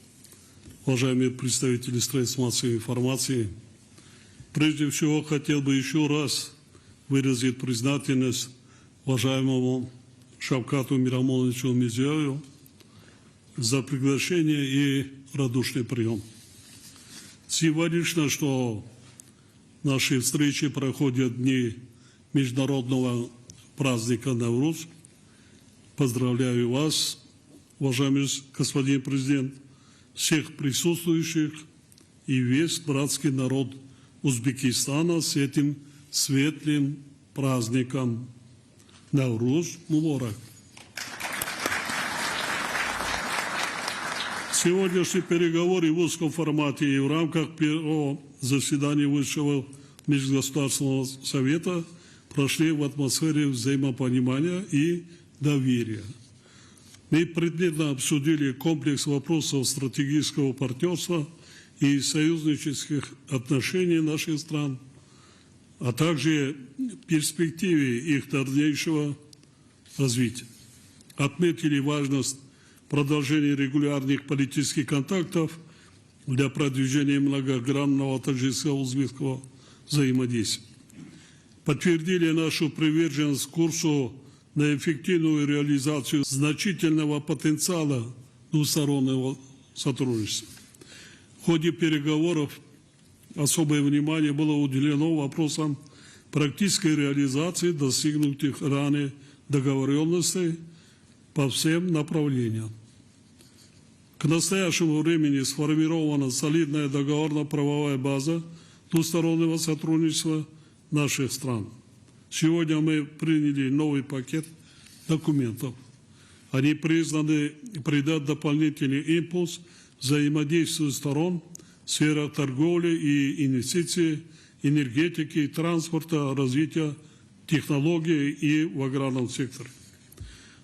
уважаемые представители средств массовой информации. Прежде всего, хотел бы еще раз выразить признательность уважаемому Шавкату Мирамоновичу Мирзиёеву за приглашение и радушный прием. Символично, что наши встречи проходят в дни международного праздника Навруз. Поздравляю вас, уважаемый господин президент, всех присутствующих и весь братский народ Узбекистана с этим светлым праздником. Навруз Мубарак. Сегодняшние переговоры в узком формате и в рамках первого заседания Высшего Межгосударственного совета прошли в атмосфере взаимопонимания и доверия. Мы предметно обсудили комплекс вопросов стратегического партнерства и союзнических отношений наших стран, а также перспективы их дальнейшего развития. Отметили важность продолжения регулярных политических контактов для продвижения многогранного таджикско-узбекского взаимодействия. Подтвердили нашу приверженность курсу на эффективную реализацию значительного потенциала двустороннего сотрудничества. В ходе переговоров особое внимание было уделено вопросам практической реализации достигнутых ранее договоренностей по всем направлениям. К настоящему времени сформирована солидная договорно-правовая база двустороннего сотрудничества наших стран. Сегодня мы приняли новый пакет документов. Они признаны придать дополнительный импульс взаимодействию сторон в сферах торговли и инвестиций, энергетики, транспорта, развития технологий и в аграрном секторе.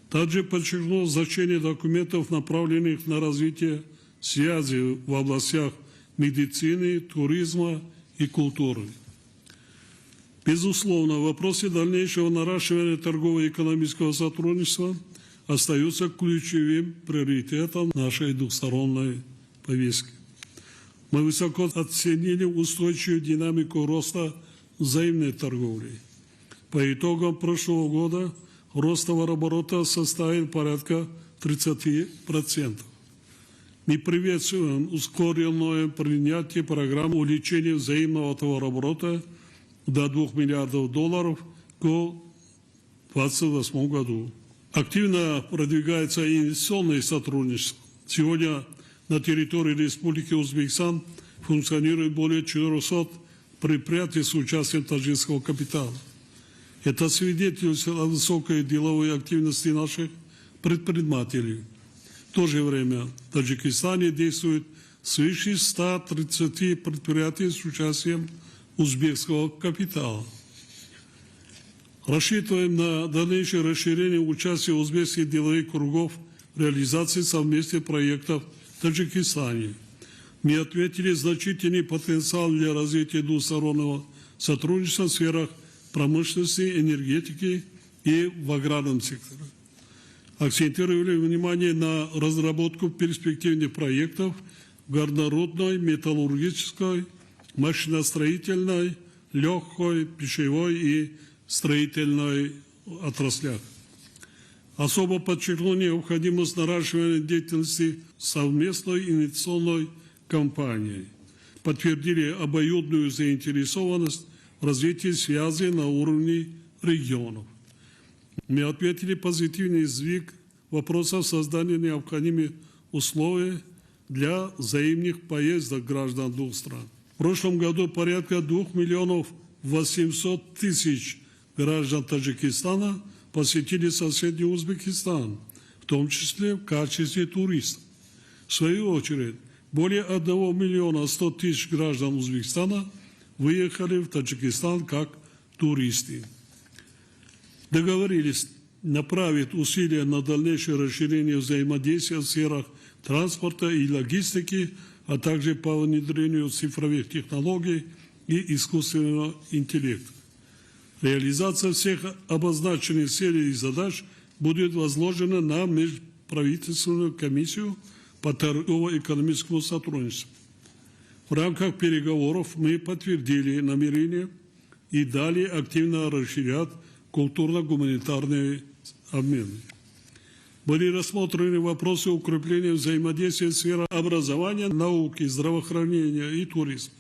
Также подчеркнул значение документов, направленных на развитие связи в областях медицины, туризма и культуры. Безусловно, в вопросе дальнейшего наращивания торгово-экономического сотрудничества остаются ключевым приоритетом нашей двусторонней повестки. Мы высоко оценили устойчивую динамику роста взаимной торговли. По итогам прошлого года рост товарооборота составил порядка 30%. Мы приветствуем ускоренное принятие программы увеличения взаимного товарооборота до $2 миллиардов к 2028 году. Активно продвигается инвестиционное сотрудничество. Сегодня на территории Республики Узбекистан функционирует более 400 предприятий с участием таджикского капитала. Это свидетельствует о высокой деловой активности наших предпринимателей. В то же время в Таджикистане действует свыше 130 предприятий с участием узбекского капитала. Рассчитываем на дальнейшее расширение участия узбекских деловых кругов в реализации совместных проектов в Таджикистане. Мы отметили значительный потенциал для развития двустороннего сотрудничества в сферах промышленности, энергетики и в аграрном секторе. Акцентировали внимание на разработку перспективных проектов в горнорудной, металлургической, машиностроительной, легкой, пищевой и строительной отраслях. Особо подчеркнул необходимость наращивания деятельности совместной инвестиционной компании. Подтвердили обоюдную заинтересованность в развитии связи на уровне регионов. Мы отметили позитивный сдвиг вопросов создания необходимых условий для взаимных поездок граждан двух стран. В прошлом году порядка 2 800 000 граждан Таджикистана посетили соседний Узбекистан, в том числе в качестве туристов. В свою очередь, более 1 100 000 граждан Узбекистана выехали в Таджикистан как туристы. Договорились направить усилия на дальнейшее расширение взаимодействия в сферах транспорта и логистики, а также по внедрению цифровых технологий и искусственного интеллекта. Реализация всех обозначенных целей и задач будет возложена на межправительственную комиссию по торгово-экономическому сотрудничеству. В рамках переговоров мы подтвердили намерение и далее активно расширять культурно-гуманитарные обмены. Были рассмотрены вопросы укрепления взаимодействия в сферах образования, науки, здравоохранения и туризма.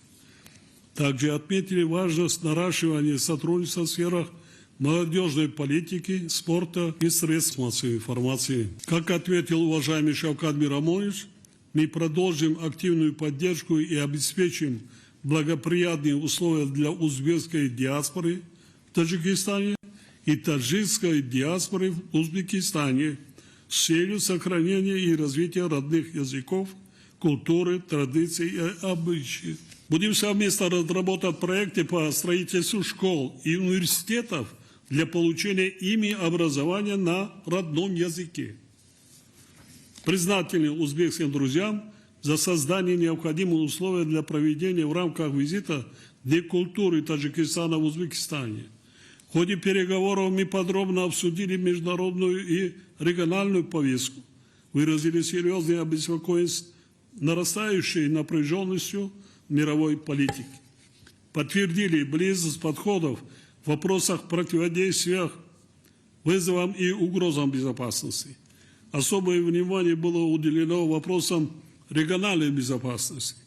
Также отметили важность наращивания сотрудничества в сферах молодежной политики, спорта и средств массовой информации. Как ответил уважаемый Шавкат Мирамонович, мы продолжим активную поддержку и обеспечим благоприятные условия для узбекской диаспоры в Таджикистане и таджикской диаспоры в Узбекистане с целью сохранения и развития родных языков, культуры, традиций и обычаев. Будем совместно разработать проекты по строительству школ и университетов для получения ими образования на родном языке. Признательны узбекским друзьям за создание необходимых условий для проведения в рамках визита Дня культуры Таджикистана в Узбекистане. В ходе переговоров мы подробно обсудили международную и региональную повестку, выразили серьезную обеспокоенность нарастающей напряженностью мировой политики, подтвердили близость подходов в вопросах противодействия вызовам и угрозам безопасности. Особое внимание было уделено вопросам региональной безопасности.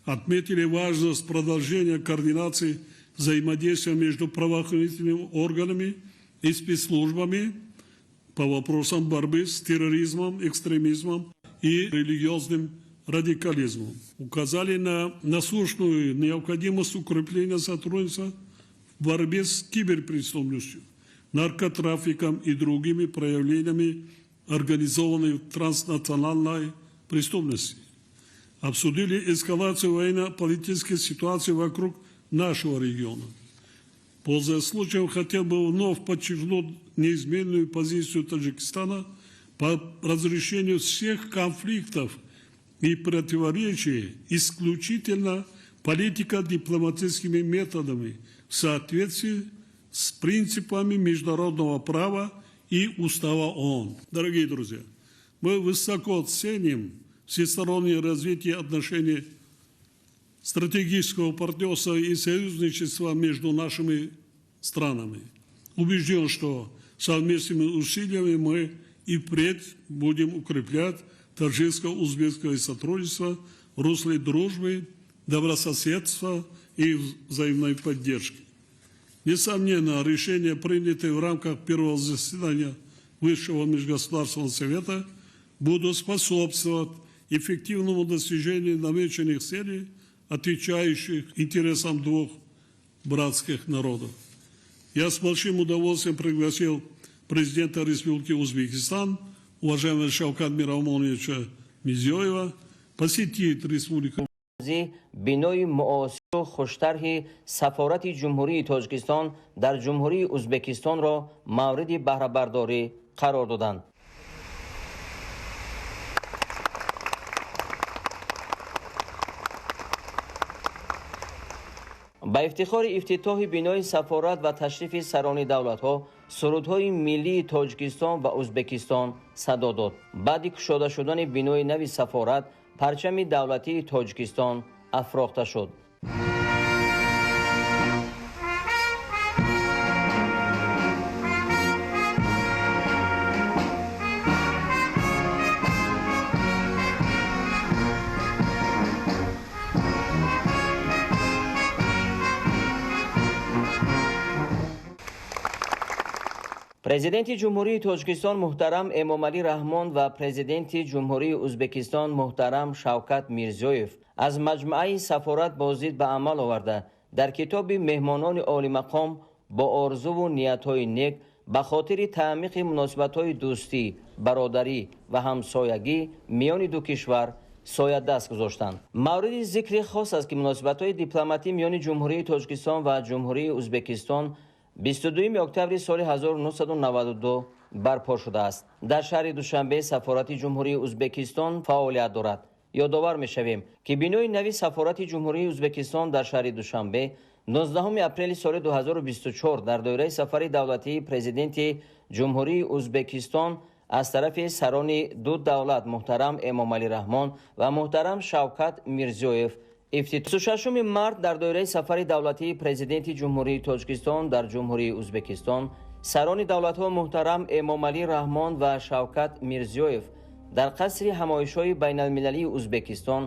Отметили важность продолжения координации взаимодействия между правоохранительными органами и спецслужбами по вопросам борьбы с терроризмом, экстремизмом и религиозным радикализмом. Указали на насущную необходимость укрепления сотрудничества в борьбе с киберпреступностью, наркотрафиком и другими проявлениями организованной транснациональной преступности. Обсудили эскалацию военно-политической ситуации вокруг нашего региона. Пользуясь случаем, хотел бы вновь подчеркнуть неизменную позицию Таджикистана по разрешению всех конфликтов и противоречий исключительно политико-дипломатическими методами в соответствии с принципами международного права и Устава ООН. Дорогие друзья, мы высоко ценим всестороннее развитие отношений стратегического партнерства и союзничества между нашими странами. Убежден, что совместными усилиями мы и впредь будем укреплять таджикско-узбекское сотрудничество в русле дружбы, добрососедства и взаимной поддержки. Несомненно, решения, принятые в рамках первого заседания Высшего межгосударственного совета, будут способствовать эффективному достижению намеченных целей, отвечающих интересам двух братских народов. Я с большим удовольствием пригласил президента Республики Узбекистан, уважаемого Шавкат Мирамоновича Мирзиёева, посетить республику. бинои муосиру хуштарҳи сафорати ҷумҳурии тоҷикистон дар ҷумҳурии узбекистонро мавриди баҳрабардорӣ қарор доданд. ба ифтихори ифтитоҳи бинои сафорат ва ташрифи сарони давлатҳо сурудҳои миллии тоҷикистон ва узбекистон садо дод. баъди кушода шудани бинои нави сафорат, парчами давлатии тоҷикистон афрохта шуд. президенти ҷумҳурии тоҷикистон муҳтарам Эмомалӣ Раҳмон ва президенти ҷумҳурии Узбекистон муҳтарам Шавкат Мирзиёев аз маҷмӯаи сафорат боздид ба амал оварда дар китоби меҳмонони олимақом бо орзуву ниятҳои нек ба хотири таъмиқи муносибатҳои дӯстӣ, бародарӣ ва ҳамсоягӣ миёни ду кишвар соядаст гузоштанд. мавриди зикри хос аст ки муносибатҳои дипломатӣ миёни ҷумҳурии тоҷикистон ва ҷумҳурии Узбекистон 22 октябри соли 1992 барпо шудааст. дар шаҳри Душанбе сафорати ҷумҳурии Узбекистон фаъолият дорад. ёдовар мешавем ки бинои нави сафорати ҷумҳурии Узбекистон дар шаҳри Душанбе 19 апрели соли 2024 дар доираи сафари давлатии президенти ҷумҳурии Узбекистон аз тарафи сарони ду давлат муҳтарам Эмомалӣ Раҳмон ва муҳтарам Шавкат Мирзиёев 26 март дар доираи сафари давлатии президенти ҷумҳурии Тоҷикистон дар ҷумҳурии Узбекистон сарони давлатҳо муҳтарам Эмомалӣ Раҳмон ва Шавкат Мирзиёев дар қасри ҳамоишҳои байналмилалии Узбекистон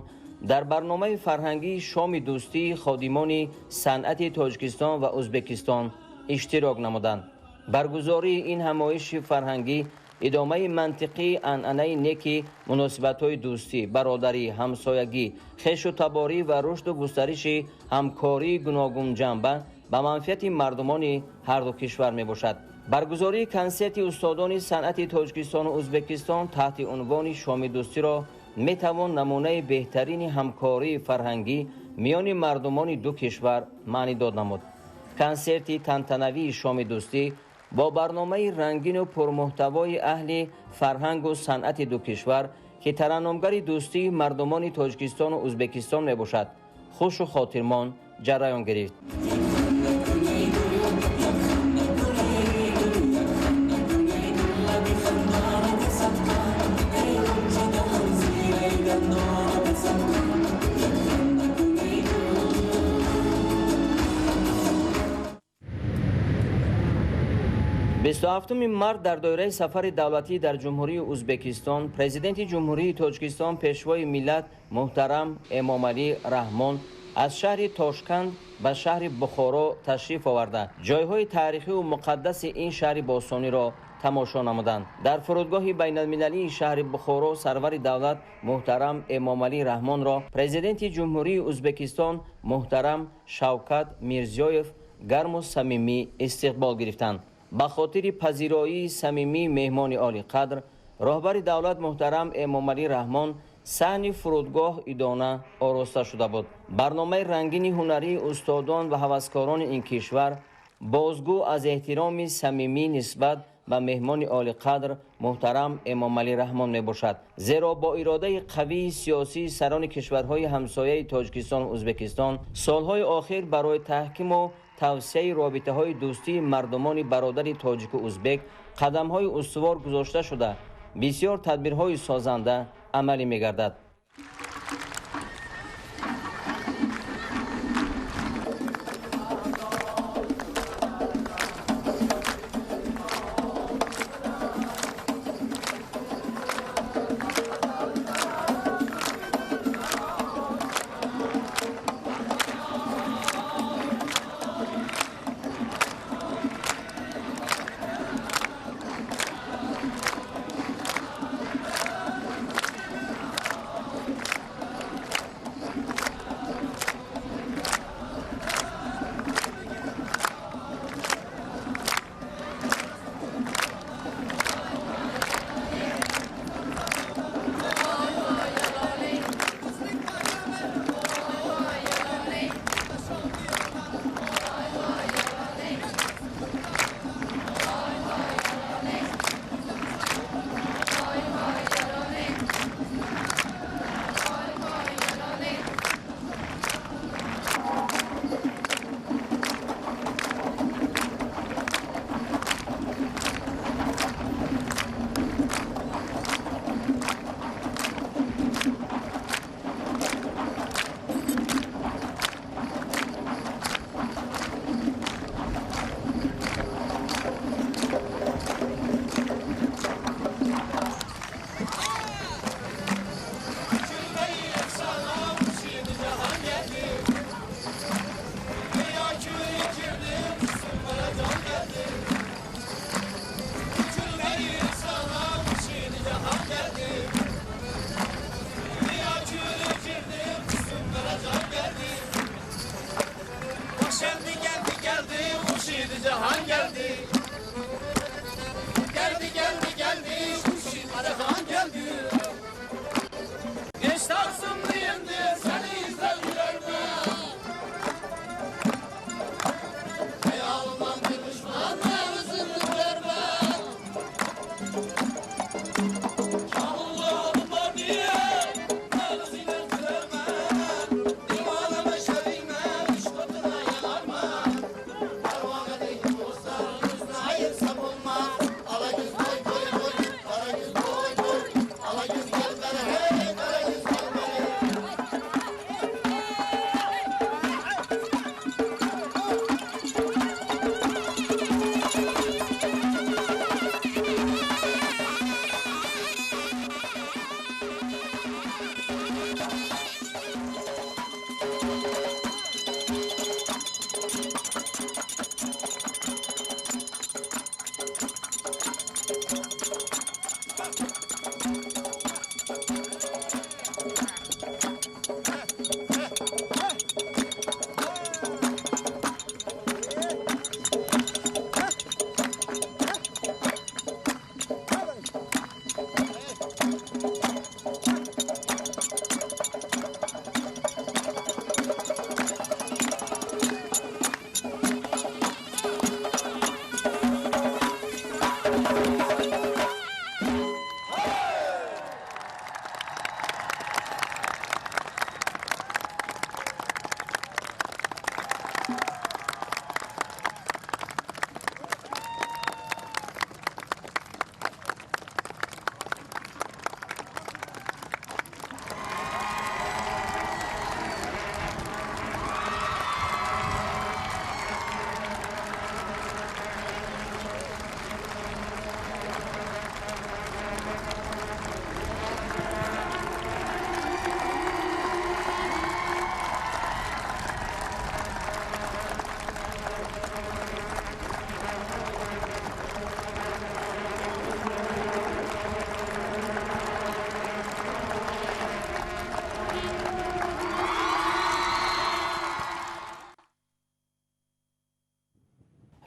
дар барномаи фарҳангии шоми дӯстии ходимони санъати Тоҷикистон ва Узбекистон иштирок намуданд. баргузории ин ҳамоиши фарҳангӣ ادامه منطقی عنعنه نیکی مناسبت‌های دوستی، برادری، همسایگی، خویش و تباری و رشد و گسترش همکاری گوناگون جنبه به منفعت مردمان هر دو کشور میباشد. برگزاری کنسرت استادان صنعت تاجیکستان و ازبکستان تحت عنوان شام دوستی را میتوان نمونه بهترین همکاری فرهنگی میان مردمان دو کشور معنی داد نمود. کنسرت تنتنوی شام دوستی با برنامه رنگین و پرمحتوای اهل فرهنگ و صنعت دو کشور که ترنمگر دوستی مردمان تاجیکستان و ازبکستان میباشد خوش و خاطرمان جریان گرفت. 27 مارد در دایره سفر دولتی در جمهوری ازبکستان پرزیدنت جمهوری تاجیکستان پیشوای ملت محترم امامعلی رحمان از شهر تاشکند به شهر بخارا تشریف آورده جایهای تاریخی و مقدس این شهر باستانی را تماشا نمودند. در فرودگاه بین المللی شهر بخارا سرور دولت محترم امامعلی رحمان را پرزیدنت جمهوری ازبکستان محترم شوکت میرزیویف گرم و صمیمی استقبال گرفتند. به خاطر پذیرایی صمیمی مهمان عالی قدر راهبر دولت محترم امامعلی رحمان صحن فرودگاه ایدانه آراسته شده بود. برنامه رنگین هنری استادان و هوسکاران این کشور بازگو از احترام صمیمی نسبت به مهمان عالی قدر محترم امامعلی رحمان می باشد، زیرا با اراده قوی سیاسی سران کشورهای همسایه تاجیکستان و ازبکستان سالهای آخر برای تحکیم و توسعه رابطه های دوستی مردمان برادر تاجیک و ازبک قدم های استوار گذاشته شده بسیار تدبیرهای سازنده عملی می گردد.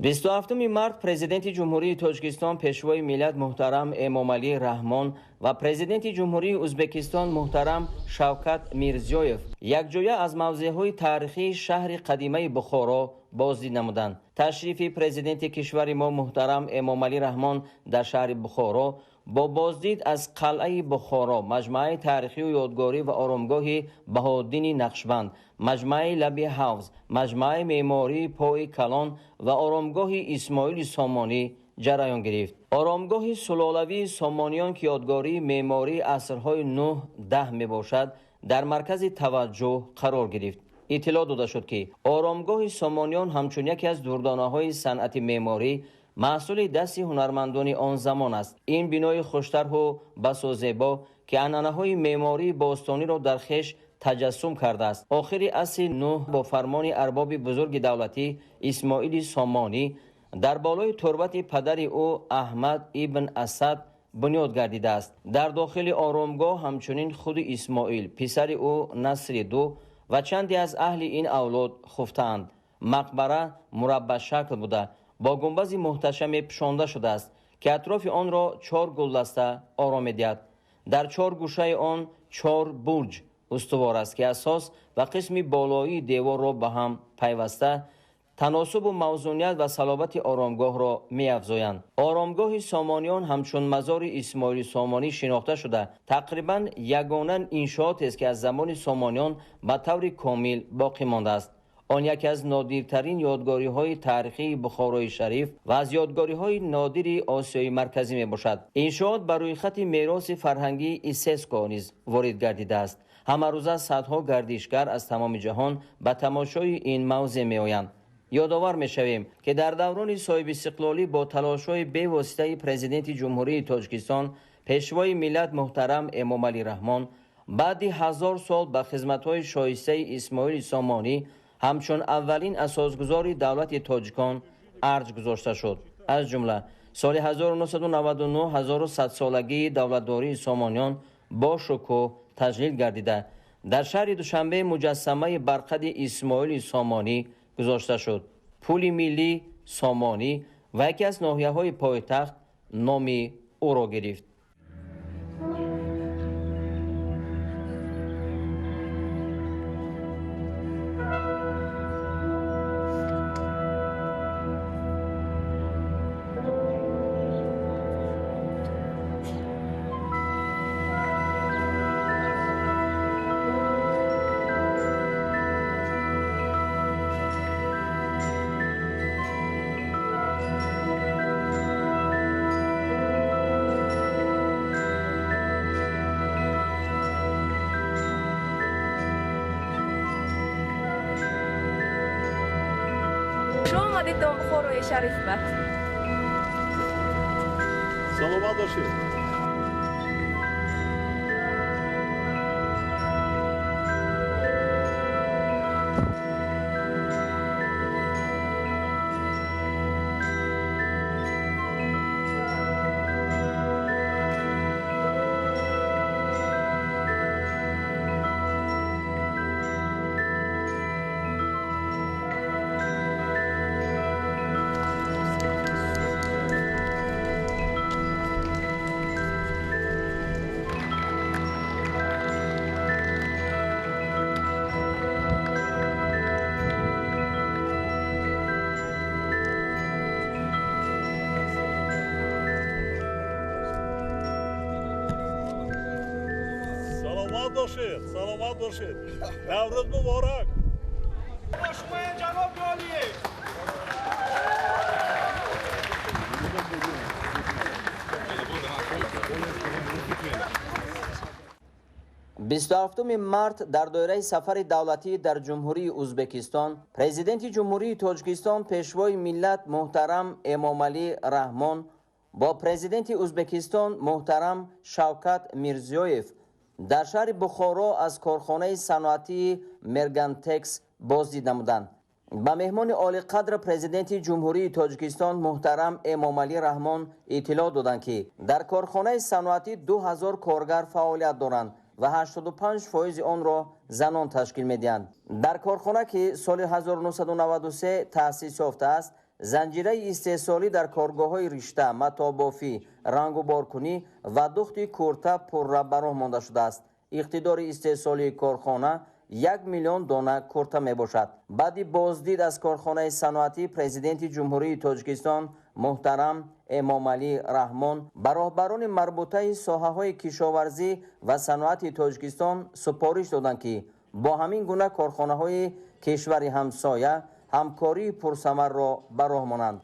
27 март президенти ҷумҳурии тоҷикистон пешвои миллат муҳтарам эмомалӣ раҳмон ва президенти ҷумҳурии ӯзбекистон муҳтарам шавкат мирзиёев якҷоя аз мавзеъҳои таърихии шаҳри қадимаи бухоро боздид намуданд. ташрифи президенти кишвари мо муҳтарам эмомалӣ раҳмон дар шаҳри бухоро бо боздид аз қалъаи бухоро, маҷмӯаи таърихию ёдгорӣ ва оромгоҳи баҳоддини нақшбанд, маҷмӯаи лаби ҳавз, маҷмӯаи меъмории пои калон ва оромгоҳи исмоили сомонӣ ҷараён гирифт. оромгоҳи сулолавии сомониён ки ёдгории меъмории асрҳои 9-10 мебошад, дар маркази таваҷҷӯҳ қарор гирифт. иттилоъ дода шуд ки оромгоҳи сомониён ҳамчун яке аз дурдонаҳои санъати меъморӣ маҳсули дасти ҳунармандони он замон аст. ин бинои хуштарҳу басозебо ки анъанаҳои меъмории бостониро дар хеш таҷассум кардааст. охири асри 9 бо фармони арбоби бузурги давлатӣ исмоили сомонӣ дар болои турбати падари ӯ аҳмад ибн асад бунёд гардидааст. дар дохили оромгоҳ ҳамчунин худи исмоил, писари ӯ насри ду ва чанде аз аҳли ин авлод хуфтаанд. мақбара мураббашакл буда бо гумбази муҳташаме пӯшонда шудааст ки атрофи онро 4 гулдаста ором медиҳад. дар 4 гӯшаи он 4 бурҷ устувор аст ки асос ва қисми болоии деворро ба ҳам пайваста таносубу мавзуният ва салобати оромгоҳро меафзоянд. оромгоҳи сомониён ҳамчун мазори исмоили сомонӣ шинохта шуда тақрибан ягона иншоотест ки аз замони сомониён ба таври комил боқӣ мондааст. он яке аз нодиртарин ёдгориҳои таърихии бухорои шариф ва аз ёдгориҳои нодири осиёи марказӣ мебошад. иншоот ба рӯйхати мероси фарҳангии исеско низ ворид гардидааст. ҳамарӯза садҳо гардишгар аз тамоми ҷаҳон ба тамошои ин мавзеъ меоянд. ёдовар мешавем ки дар даврони соҳибистиқлолӣ бо талошҳои бевоситаи президенти ҷумҳурии тоҷикистон пешвои миллат муҳтарам эмомалӣ раҳмон баъди 1000 сол ба хизматҳои шоистаи исмоили сомонӣ ҳамчун аввалин асосгузори давлати тоҷикон арҷ гузошта шуд. аз ҷумла соли 1999 1100-солагии давлатдории сомониён бо шукӯҳ таҷлил гардида дар шаҳри душанбе муҷассамаи барқади исмоили сомонӣ гузошта шуд. пули миллӣ сомонӣ ва яке аз ноҳияҳои пойтахт номи ӯро гирифт. اومدید به بخارای شریف بد سلامت باشید. سلامت باشید. نوروز مبارک. خوشمایه جناب عالی. 27 март дар доираи сафари давлатӣ дар ҷумҳурии ӯзбекистон президенти ҷумҳурии тоҷикистон пешвои миллат муҳтарам эмомалӣ раҳмон бо президенти ӯзбекистон муҳтарам шавкат мирзиёев дар шаҳри бухоро аз корхонаи саноатии мергантекс боздид намуданд. ба меҳмони олиқадр президенти ҷумҳурии тоҷикистон муҳтарам эмомалӣ раҳмон иттилоъ доданд ки дар корхонаи саноатӣ 2000 коргар фаъолият доранд ва 85% онро занон ташкил медиҳанд. дар корхона ки соли 1993 таъсис ёфтааст زنجیره استحصالی در کارگاه‌های رشته، مطابافی، رنگ و بارکنی و دخت کورتا پر براه مانده شده است. اقتدار استحصالی کارخانه 1 میلیون دانه کورتا می باشد. بعد بازدید از کارخانه صنعتی، پرزیدنت جمهوری تاجیکستان محترم امامعلی رحمان به راهبران مربوطه ساحه‌های کشاورزی و صنعت تاجیکستان سپارش دادند که با همین گونه کارخانه‌های کشور همسایه همکاری پرثمر را به راه مانند.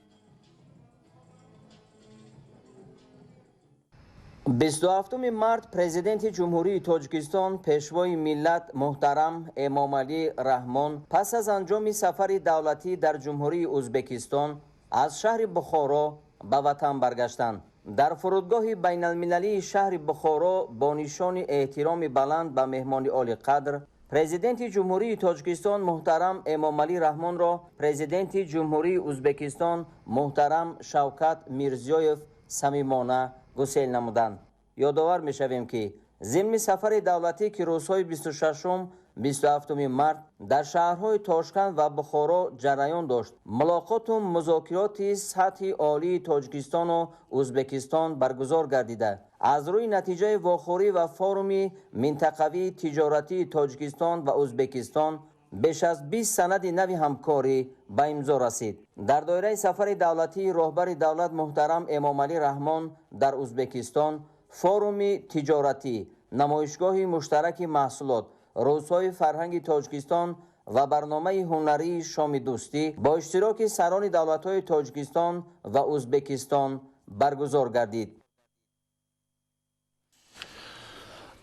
27 مارت پرزیدنت جمهوری تاجیکستان پیشوای ملت محترم امامعلی رحمان پس از انجام سفر دولتی در جمهوری ازبکستان از شهر بخارا به وطن برگشتند. در فرودگاه بین المللی شهر بخارا با نشان احترام بلند به مهمان عالی قدر، پرزیدنت جمهوری تاجیکستان محترم امامعلی رحمان را پرزیدنت جمهوری ازبکستان محترم شوکت میرزیویف صمیمانه گسیل نمودند. یادآور می‌شویم که ضمن سفر دولتی که روزهای 26 و 27 مارت در شهرهای تاشکند و بخارا جریان داشت، ملاقات و مذاکرات سطح عالی تاجیکستان و ازبکستان برگزار گردیده از روی نتیجه واخوری و فوروم منطقوی تجارتی تاجیکستان و ازبکستان بیش از 20 سند نوی همکاری به امضا رسید. در دایره سفر دولتی رهبر دولت محترم امامعلی رحمان در ازبکستان فوروم تجارتی، نمایشگاه مشترک محصولات، روزهای فرهنگ تاجیکستان و برنامه هنری شام دوستی با اشتراک سران دولت‌های تاجیکستان و ازبکستان برگزار گردید.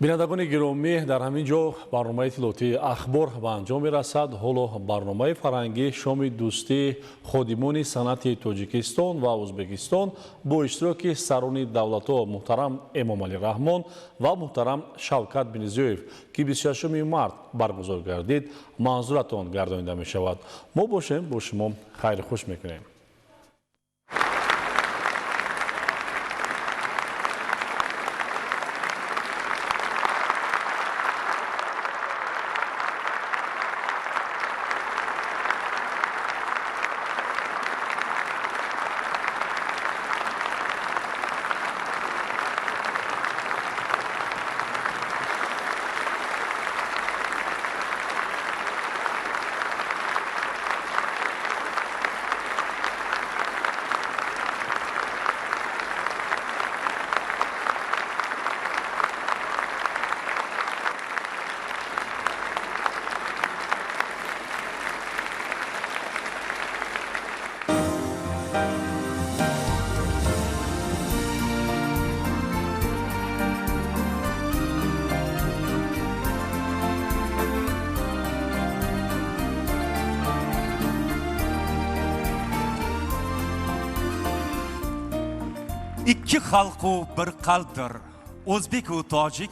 بینندگان گرامی، در همین جا برنامه اطلاعاتی اخبار به انجام می‌رسد. حالا برنامه فرهنگی شام دوستی خادمان صنعت تاجیکستان و ازبکستان با اشتراک سران دولت‌ها محترم امامعلی رحمان و محترم شوکت میرزیویف که 26 مارت برگزار گردید منظورتان گردانیده می‌شود. ما باشیم با شما خیر خوش می‌کنیم. ikki xalq bir qalbdir, o'zbek va tojik